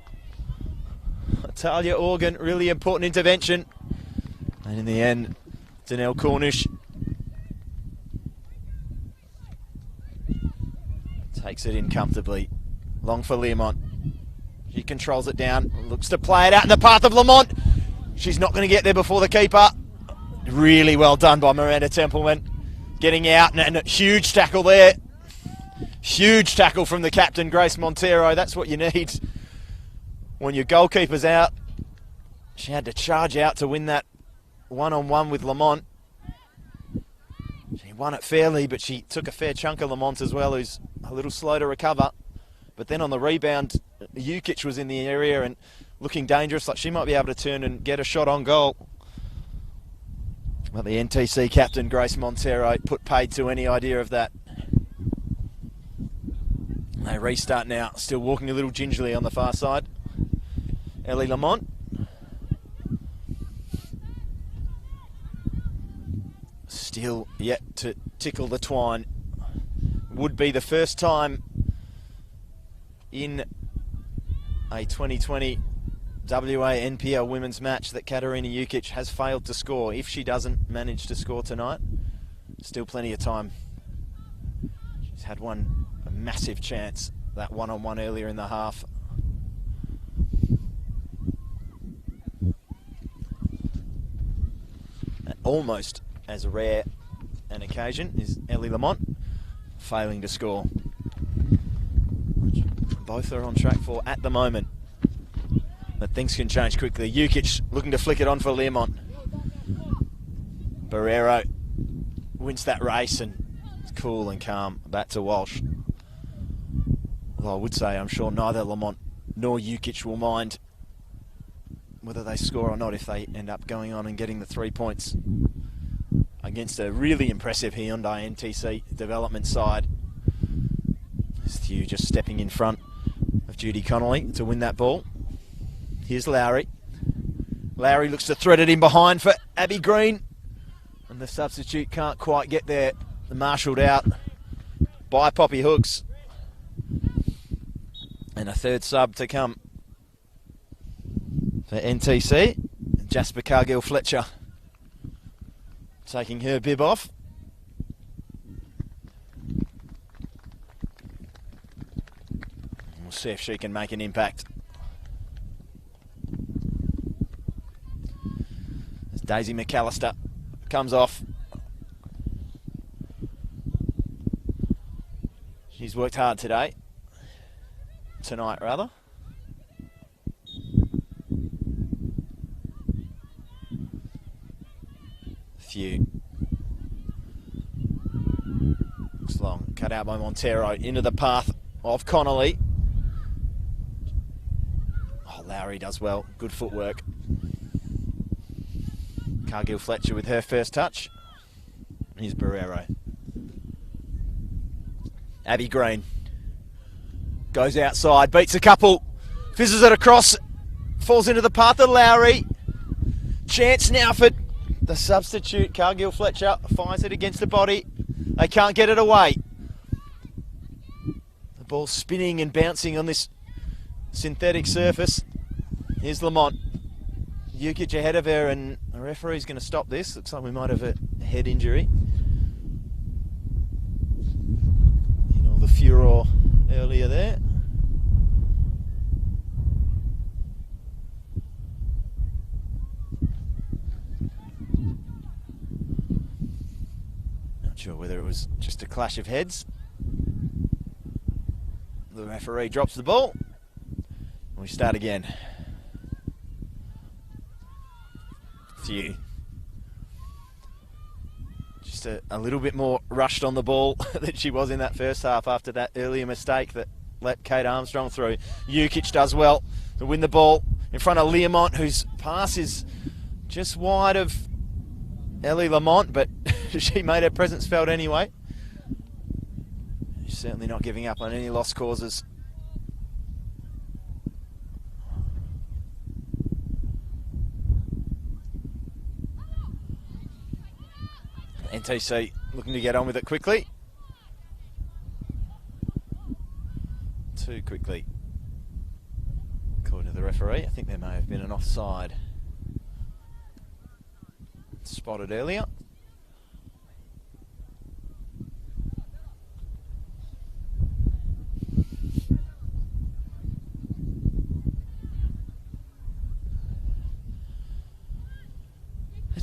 Talia Organ, really important intervention. And in the end, Danelle Cornish takes it in comfortably. Long for Learmont. She controls it down, looks to play it out in the path of Lamont. She's not going to get there before the keeper. Really well done by Miranda Templeman. Getting out and a huge tackle there. Huge tackle from the captain, Grace Montero. That's what you need when your goalkeeper's out. She had to charge out to win that one-on-one with Lamont. She won it fairly, but she took a fair chunk of Lamont as well, who's a little slow to recover. But then on the rebound, Jukic was in the area and looking dangerous, like she might be able to turn and get a shot on goal. But the NTC captain, Grace Montero, put paid to any idea of that. They restart now, still walking a little gingerly on the far side. Ellie Lamont. Still yet to tickle the twine. Would be the first time in a 2020 WA NPL women's match that Katarina Jukic has failed to score. If she doesn't manage to score tonight, still plenty of time. She's had a massive chance, that one-on-one earlier in the half. And almost as rare an occasion is Ellie Lamont failing to score. Both are on track for at the moment. But things can change quickly. Jukic looking to flick it on for Learmont. Barrero wins that race and it's cool and calm. Back to Walsh. Although I would say I'm sure neither Lamont nor Jukic will mind whether they score or not if they end up going on and getting the 3 points against a really impressive Hyundai NTC development side. Thew just stepping in front of Judy Connolly to win that ball. Here's Lowry. Lowry looks to thread it in behind for Abby Green. And the substitute can't quite get there. Marshalled out by Poppy Hooks. And a third sub to come for NTC. Jasper Cargill Fletcher taking her bib off. We'll see if she can make an impact. As Daisy McAllister comes off. She's worked hard today. Tonight, rather. Thew. Looks long. Cut out by Montero. Into the path of Connolly. Oh, Lowry does well. Good footwork. Cargill Fletcher with her first touch. Here's Barrero. Abby Green. Goes outside. Beats a couple. Fizzes it across. Falls into the path of Lowry. Chance now for the substitute. Cargill Fletcher finds it against the body. They can't get it away. The ball's spinning and bouncing on this synthetic surface. Here's Lamont. Jukic ahead of her, and the referee's going to stop this. Looks like we might have a head injury. You know, the furor earlier there. Not sure whether it was just a clash of heads. The referee drops the ball. We start again. Thew. Just a little bit more rushed on the ball than she was in that first half after that earlier mistake that let Kate Armstrong through. Jukic does well to win the ball in front of Learmont, whose pass is just wide of Ellie Lamont, but she made her presence felt anyway. She's certainly not giving up on any lost causes. NTC looking to get on with it quickly. Too quickly, according to the referee. I think there may have been an offside spotted earlier.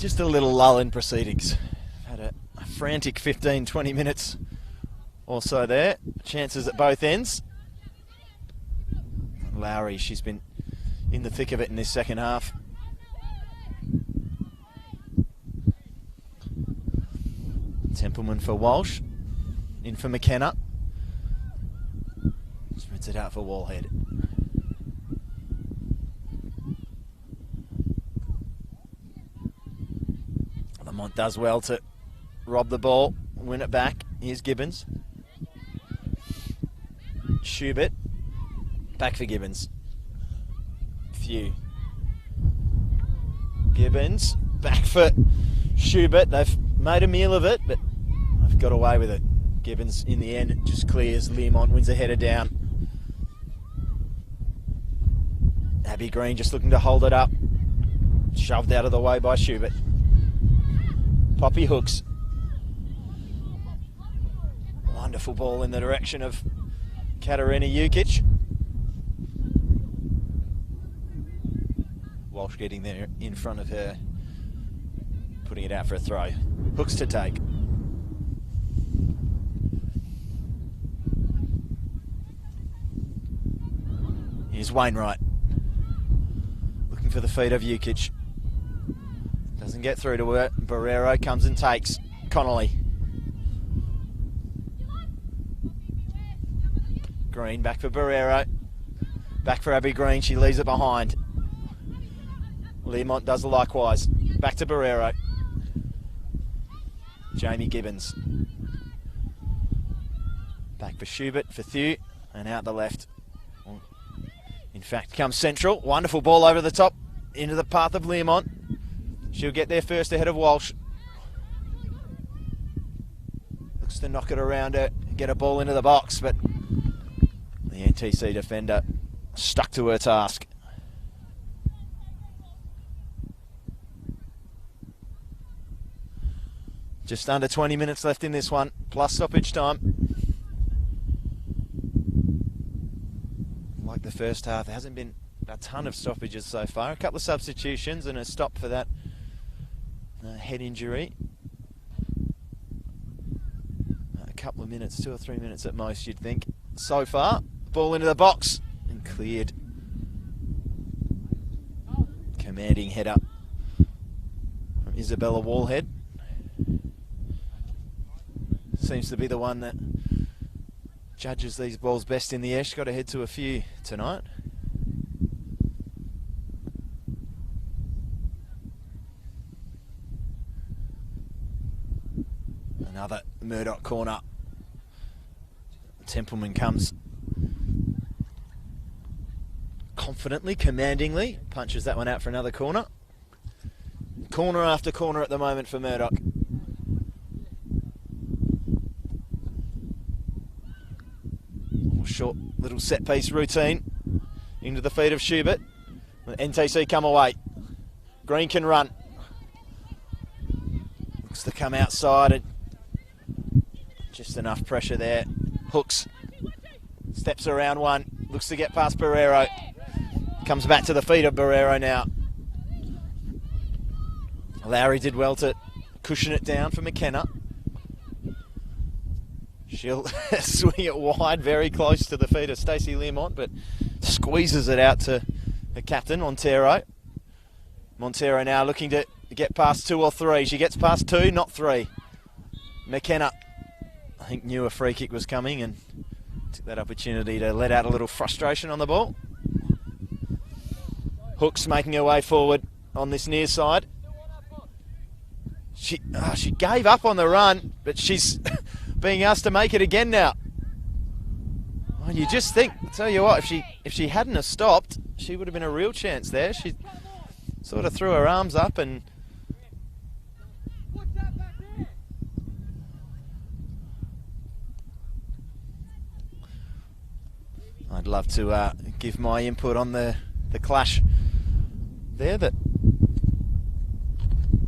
Just a little lull in proceedings. Had a frantic 15-20 minutes or so there. Chances at both ends. Lowry, she's been in the thick of it in this second half. Templeman for Walsh. In for McKenna. Spreads it out for Wallhead. Lamont does well to rob the ball, win it back. Here's Gibbons. Schubert. Back for Gibbons. Few. Gibbons. Back for Schubert. They've made a meal of it, but I've got away with it. Gibbons in the end just clears. Learmont wins a header down. Abby Green just looking to hold it up. Shoved out of the way by Schubert. Poppy hooks. Wonderful ball in the direction of Katarina Jukic. Walsh getting there in front of her. Putting it out for a throw. Hooks to take. Here's Wainwright. Looking for the feet of Jukic. Doesn't get through to her. Barrero comes and takes. Connolly. Green back for Barrero. Back for Abby Green. She leaves it behind. Learmont does likewise. Back to Barrero. Jamie Gibbons. Back for Schubert, for Thew, and out the left. In fact, comes central. Wonderful ball over the top into the path of Learmont. She'll get there first ahead of Walsh. Looks to knock it around her, get a ball into the box, but the NTC defender stuck to her task. Just under 20 minutes left in this one, plus stoppage time. Like the first half, there hasn't been a ton of stoppages so far. A couple of substitutions and a stop for that head injury. A couple of minutes, 2 or 3 minutes at most, you'd think. So far, ball into the box and cleared. Commanding header from Isabella Wallhead. Seems to be the one that judges these balls best in the air. She's got to head to a few tonight. Another Murdoch corner. Templeman comes confidently, commandingly. Punches that one out for another corner. Corner after corner at the moment for Murdoch. Short little set piece routine into the feet of Schubert. NTC come away. Green can run. Looks to come outside and just enough pressure there. Hooks. Steps around one. Looks to get past Barrero. Comes back to the feet of Barrero now. Lowry did well to cushion it down for McKenna. She'll swing it wide, very close to the feet of Stacey Learmont, but squeezes it out to the captain, Montero. Montero now looking to get past 2 or 3. She gets past 2, not 3. McKenna, I think, knew a free kick was coming and took that opportunity to let out a little frustration on the ball. Hooks making her way forward on this near side. She gave up on the run, but she's being asked to make it again now. Well, you just think, I tell you what, if she hadn't have stopped, she would have been a real chance there. She sort of threw her arms up and I'd love to give my input on the clash there that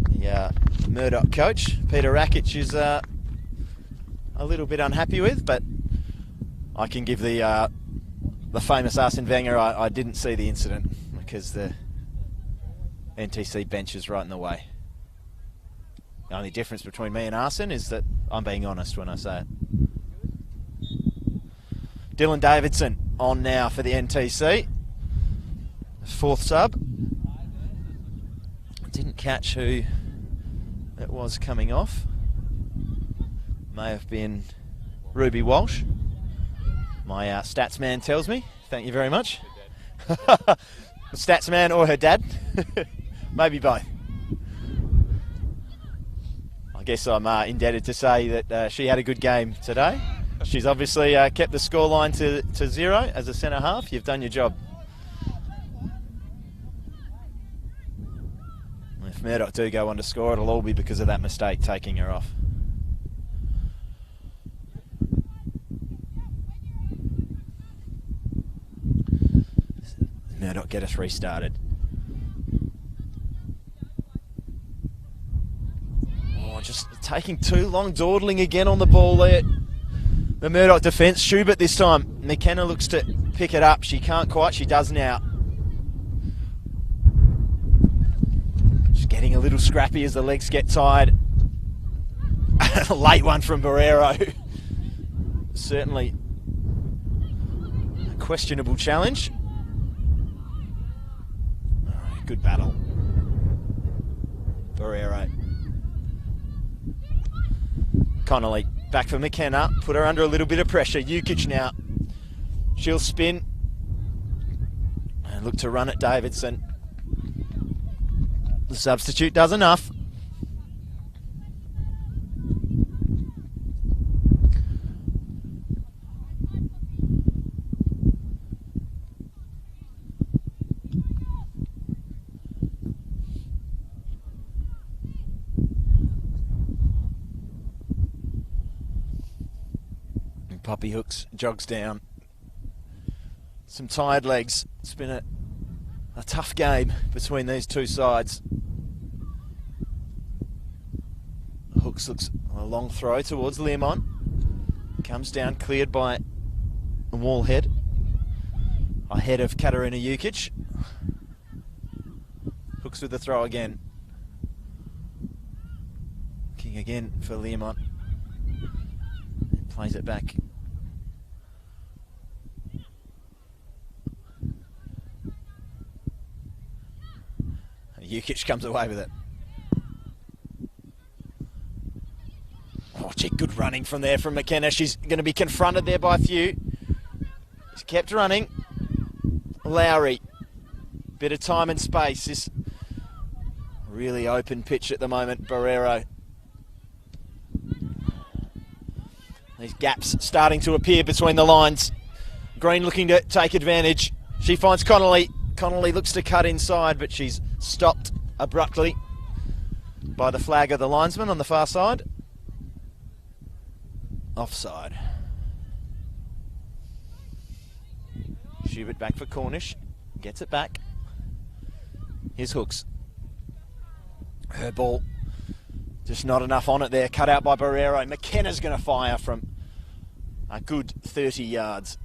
the Murdoch coach, Peter Rakic, is a little bit unhappy with, but I can give the famous Arsene Wenger, I didn't see the incident because the NTC bench is right in the way. The only difference between me and Arson is that I'm being honest when I say it. Dylan Davidson on now for the NTC. Fourth sub. Didn't catch who it was coming off. May have been Ruby Walsh. My stats man tells me. Thank you very much. The stats man or her dad. Maybe both. I guess I'm indebted to say that she had a good game today. She's obviously kept the scoreline to 0 as a centre half. You've done your job. If Murdoch do go on to score, it'll all be because of that mistake taking her off. Murdoch get us restarted. Oh, just taking too long, dawdling again on the ball there. The Murdoch defence, Schubert this time. McKenna looks to pick it up. She can't quite, she does now. Just getting a little scrappy as the legs get tired. A late one from Barrero. Certainly a questionable challenge. Good battle. Barrero. Connolly back for McKenna. Put her under a little bit of pressure. Jukic now. She'll spin. And look to run at Davidson. The substitute does enough. Poppy Hooks jogs down. Some tired legs. It's been a tough game between these two sides. Hooks looks a long throw towards Learmont. Comes down, cleared by Wallhead. Ahead of Katarina Jukic. Hooks with the throw again. Looking again for Learmont. Plays it back. Jukic comes away with it. Oh, gee, good running from there from McKenna. She's going to be confronted there by a few. She's kept running. Lowry. Bit of time and space. This really open pitch at the moment. Barrero. These gaps starting to appear between the lines. Green looking to take advantage. She finds Connolly. Connolly looks to cut inside, but she's stopped abruptly by the flag of the linesman on the far side. Offside. Schubert back for Cornish. Gets it back. Here's Hooks. Her ball. Just not enough on it there. Cut out by Barrero. McKenna's going to fire from a good 30 yards.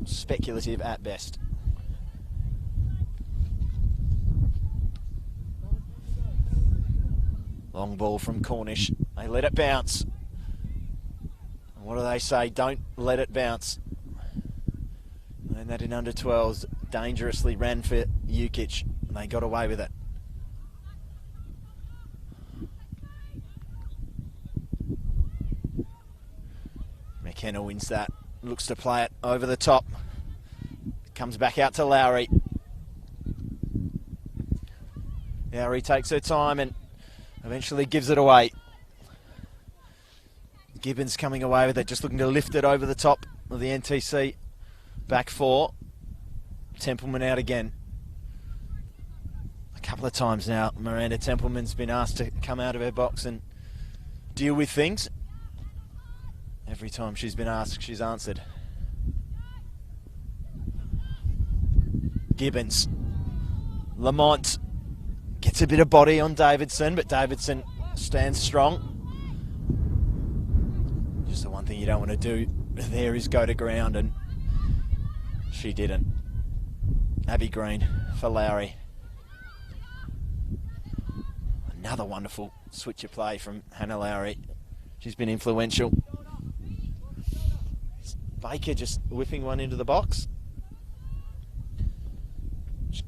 Speculative at best. Long ball from Cornish. They let it bounce. And what do they say? Don't let it bounce. And that in under 12s dangerously ran for Jukic. And they got away with it. McKenna wins that. Looks to play it over the top. Comes back out to Lowry. Lowry takes her time and eventually gives it away. Gibbons coming away with it, just looking to lift it over the top of the NTC. Back four. Templeman out again. A couple of times now, Miranda Templeman's been asked to come out of her box and deal with things. Every time she's been asked, she's answered. Gibbons. Lamont gets a bit of body on Davidson, but Davidson stands strong. Just the one thing you don't want to do there is go to ground, and she didn't. Abby Green for Lowry. Another wonderful switcher play from Hannah Lowry. She's been influential. Baker just whipping one into the box.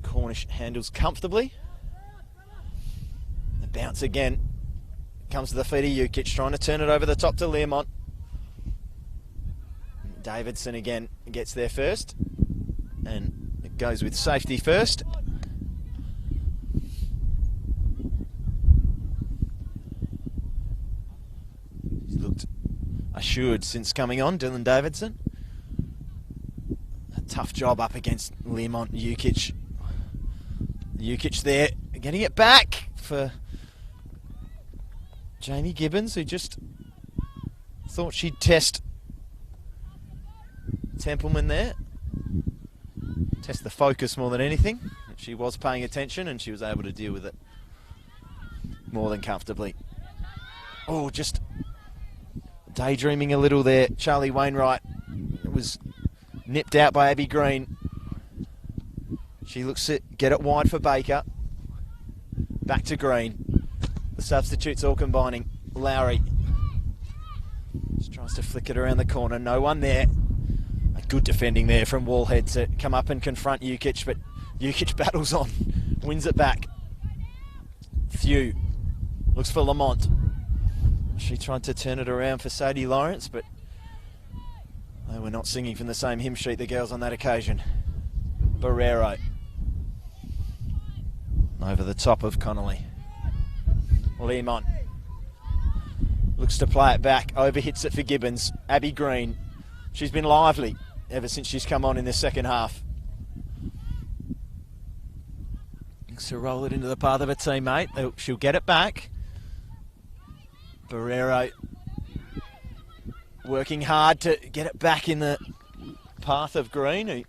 Cornish handles comfortably. The bounce again. Comes to the feet of Jukic, trying to turn it over the top to Learmont. Davidson again gets there first. And it goes with safety first. He's looked assured since coming on, Dylan Davidson. A tough job up against Learmont. Jukic there, getting it back for Jamie Gibbons, who just thought she'd test Templeman there. Test the focus more than anything. She was paying attention and she was able to deal with it more than comfortably. Oh, just daydreaming a little there. Charlie Wainwright was nipped out by Abby Green. She looks to get it wide for Baker. Back to Green. The substitutes all combining. Lowry just tries to flick it around the corner. No one there. A good defending there from Wallhead to come up and confront Jukic, but Jukic battles on. Wins it back. Thew looks for Lamont. She tried to turn it around for Sadie Lawrence, but they were not singing from the same hymn sheet, the girls, on that occasion. Barrero over the top of Connolly. Learmont looks to play it back, overhits it for Gibbons. Abby Green, she's been lively ever since she's come on in the second half. Looks to roll it into the path of her teammate. She'll get it back. Barrero working hard to get it back in the path of Green, who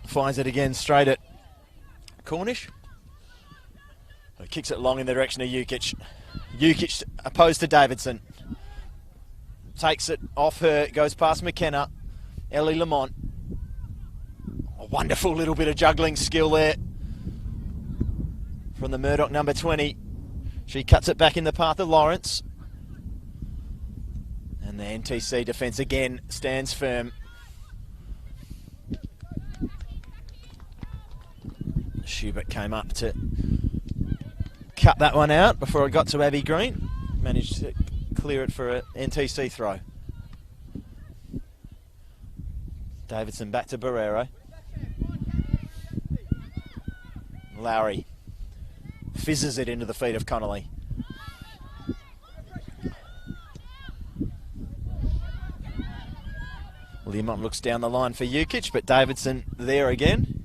finds it again straight at Cornish. Kicks it long in the direction of Jukic. Jukic opposed to Davidson. Takes it off her, goes past McKenna. Ellie Lamont. A wonderful little bit of juggling skill there from the Murdoch number 20. She cuts it back in the path of Lawrence. And the NTC defence again stands firm. Schubert came up to cut that one out before it got to Abby Green. Managed to clear it for an NTC throw. Davidson back to Barrero. Lowry fizzes it into the feet of Connolly. Learmont looks down the line for Jukic, but Davidson there again.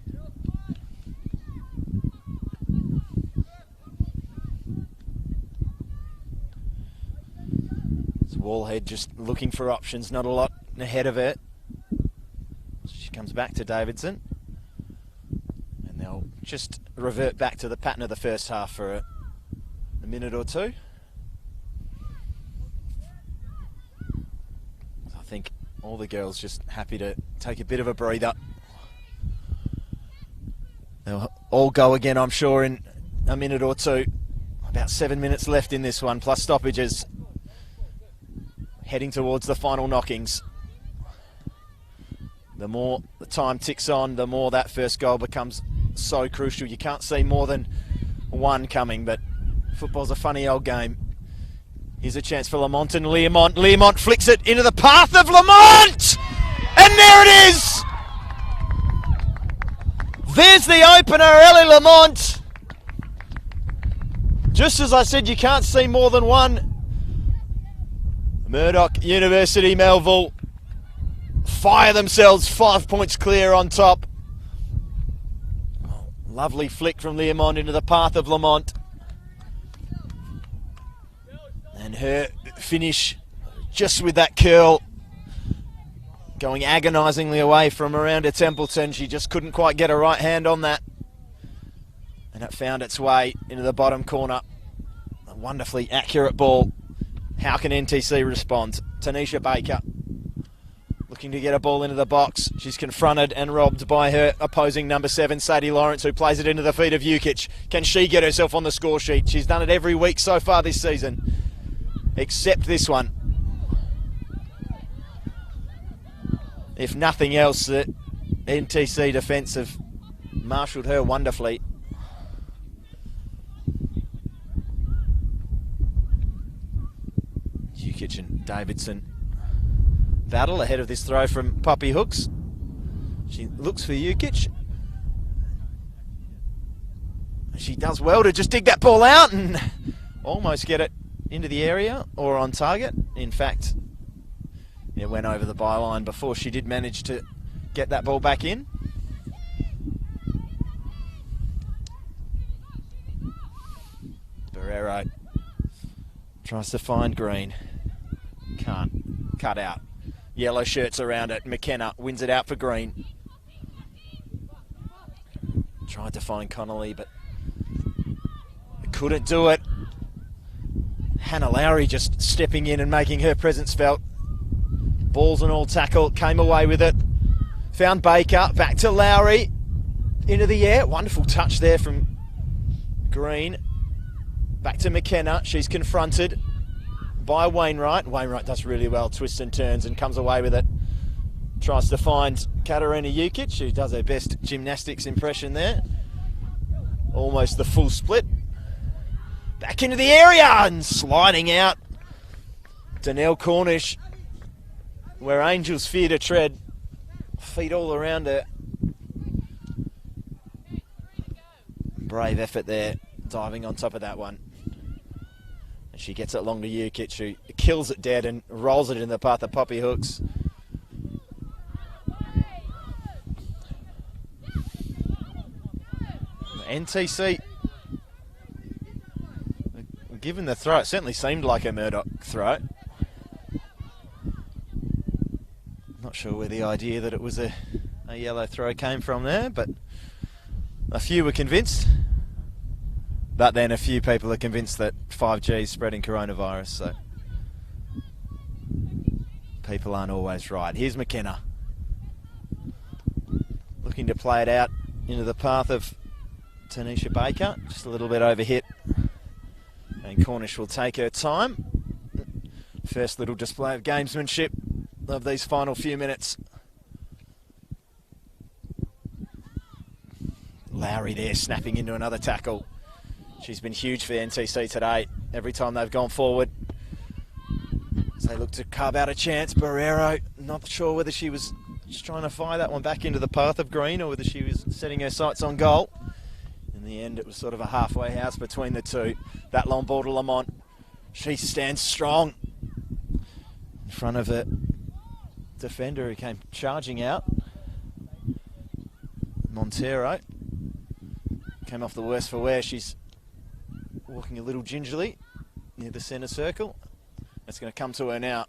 Wallhead just looking for options, not a lot ahead of it. She comes back to Davidson. And they'll just revert back to the pattern of the first half for a minute or two. I think all the girls just happy to take a bit of a breather. They'll all go again, I'm sure, in a minute or two. About 7 minutes left in this one, plus stoppages. Heading towards the final knockings. The more the time ticks on, the more that first goal becomes so crucial. You can't see more than one coming, but football's a funny old game. Here's a chance for Lamont and Learmont. Learmont flicks it into the path of Lamont! And there it is! There's the opener, Ellie Lamont. Just as I said, you can't see more than one. Murdoch University Melville fire themselves 5 points clear on top. Oh, lovely flick from Learmont into the path of Lamont. And her finish just with that curl going agonisingly away from Miranda Templeton. She just couldn't quite get a right hand on that. And it found its way into the bottom corner. A wonderfully accurate ball. How can NTC respond? Tanisha Baker looking looking to get a ball into the box. She's confronted and robbed by her opposing number 7, Sadie Lawrence, who plays it into the feet of Jukic. Can she get herself on the score sheet? She's done it every week so far this season, except this one. If nothing else, the NTC defence have marshalled her wonderfully. Jukic and Davidson battle ahead of this throw from Poppy Hooks. She looks for Jukic. She does well to just dig that ball out and almost get it into the area or on target. In fact, it went over the byline before she did manage to get that ball back in. Barrero tries to find Green. Can't. Cut out. Yellow shirts around it. McKenna wins it out for Green. Tried to find Connolly, but couldn't do it. Hannah Lowry just stepping in and making her presence felt. Balls and all tackle, came away with it. Found Baker, back to Lowry. Into the air, wonderful touch there from Green. Back to McKenna, she's confronted by Wainwright. Wainwright does really well, twists and turns and comes away with it. Tries to find Katarina Jukic, who does her best gymnastics impression there. Almost the full split. Back into the area and sliding out. Danelle Cornish, where angels fear to tread. Feet all around her. Brave effort there, diving on top of that one. And she gets it long to Jukic, who kills it dead and rolls it in the path of Poppy Hooks. NTC, given the throw, it certainly seemed like a Murdoch throw. Not sure where the idea that it was a yellow throw came from there, but a few were convinced. But then a few people are convinced that 5G is spreading coronavirus, so people aren't always right. Here's McKenna. Looking to play it out into the path of Tanisha Baker. Just a little bit overhit. And Cornish will take her time. First little display of gamesmanship of these final few minutes. Lowry there snapping into another tackle. She's been huge for the NTC today. Every time they've gone forward, as they look to carve out a chance. Barrero, not sure whether she was just trying to fire that one back into the path of Green or whether she was setting her sights on goal. In the end, it was sort of a halfway house between the two. That long ball to Lamont. She stands strong in front of a defender who came charging out. Montero came off the worst for wear. She's walking a little gingerly near the centre circle. It's going to come to her now.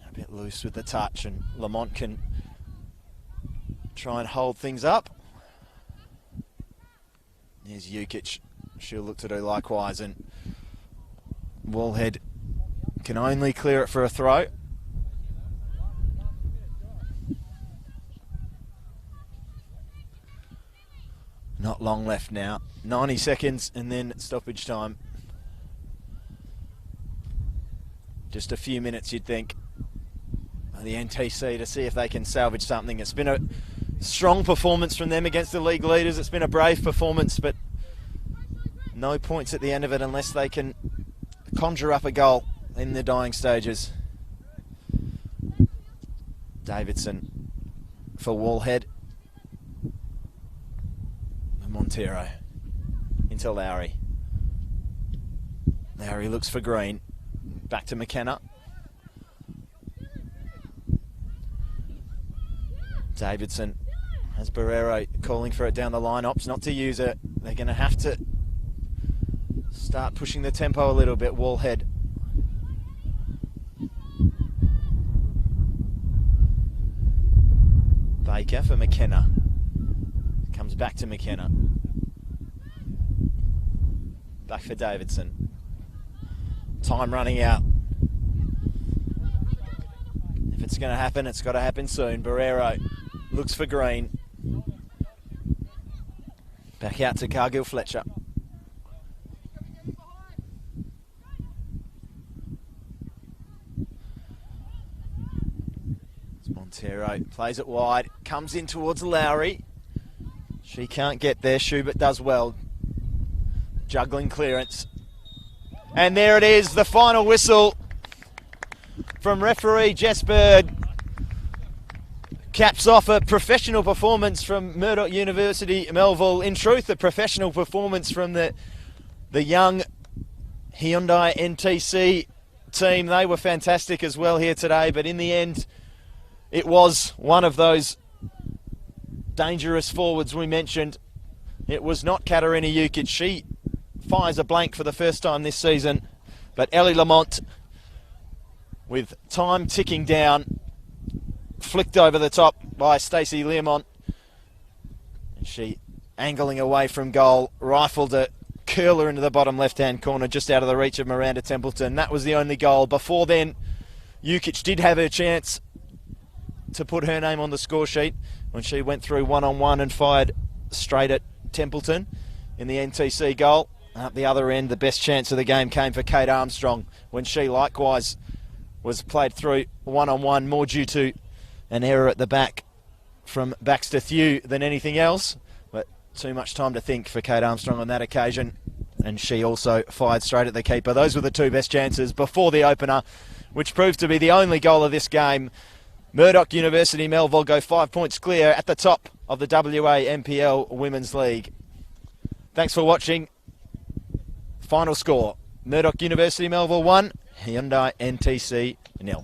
A bit loose with the touch, and Lamont can try and hold things up. There's Jukic. She'll look to do likewise, and Wallhead can only clear it for a throw. Not long left now. 90 seconds and then stoppage time. Just a few minutes, you'd think, the NTC to see if they can salvage something. It's been a strong performance from them against the league leaders. It's been a brave performance, but no points at the end of it unless they can conjure up a goal in the dying stages. Davidson for Wallhead. Montero into Lowry. Lowry looks for Green. Back to McKenna. Davidson has Barrero calling for it down the line. Opts not to use it. They're going to have to start pushing the tempo a little bit. Wallhead. Baker for McKenna. Comes back to McKenna. Back for Davidson. Time running out. it's going to happen, it's got to happen soon. Barrero looks for green. Back out to Cargill Fletcher. Montero plays it wide, comes in towards Lowry. She can't get there, Schubert does well. Juggling clearance. And there it is, the final whistle from referee Jess Bird. Caps off a professional performance from Murdoch University Melville. In truth, a professional performance from the young Hyundai NTC team. They were fantastic as well here today, but in the end, it was one of those dangerous forwards we mentioned. It was not Katarina Jukic. She fires a blank for the first time this season, but Ellie Lamont, with time ticking down, flicked over the top by Stacey Learmont. She, angling away from goal, rifled a curler into the bottom left-hand corner, just out of the reach of Miranda Templeton. That was the only goal. Before then, Jukic did have her chance to put her name on the score sheet when she went through one-on-one and fired straight at Templeton in the NTC goal. Up the other end, the best chance of the game came for Kate Armstrong when she likewise was played through one-on-one, more due to an error at the back from Baxter Thew than anything else. But too much time to think for Kate Armstrong on that occasion, and she also fired straight at the keeper. Those were the two best chances before the opener, which proved to be the only goal of this game. Murdoch University Melville go 5 points clear at the top of the WA NPL Women's League. Thanks for watching. Final score, Murdoch University Melville 1, Hyundai NTC 0.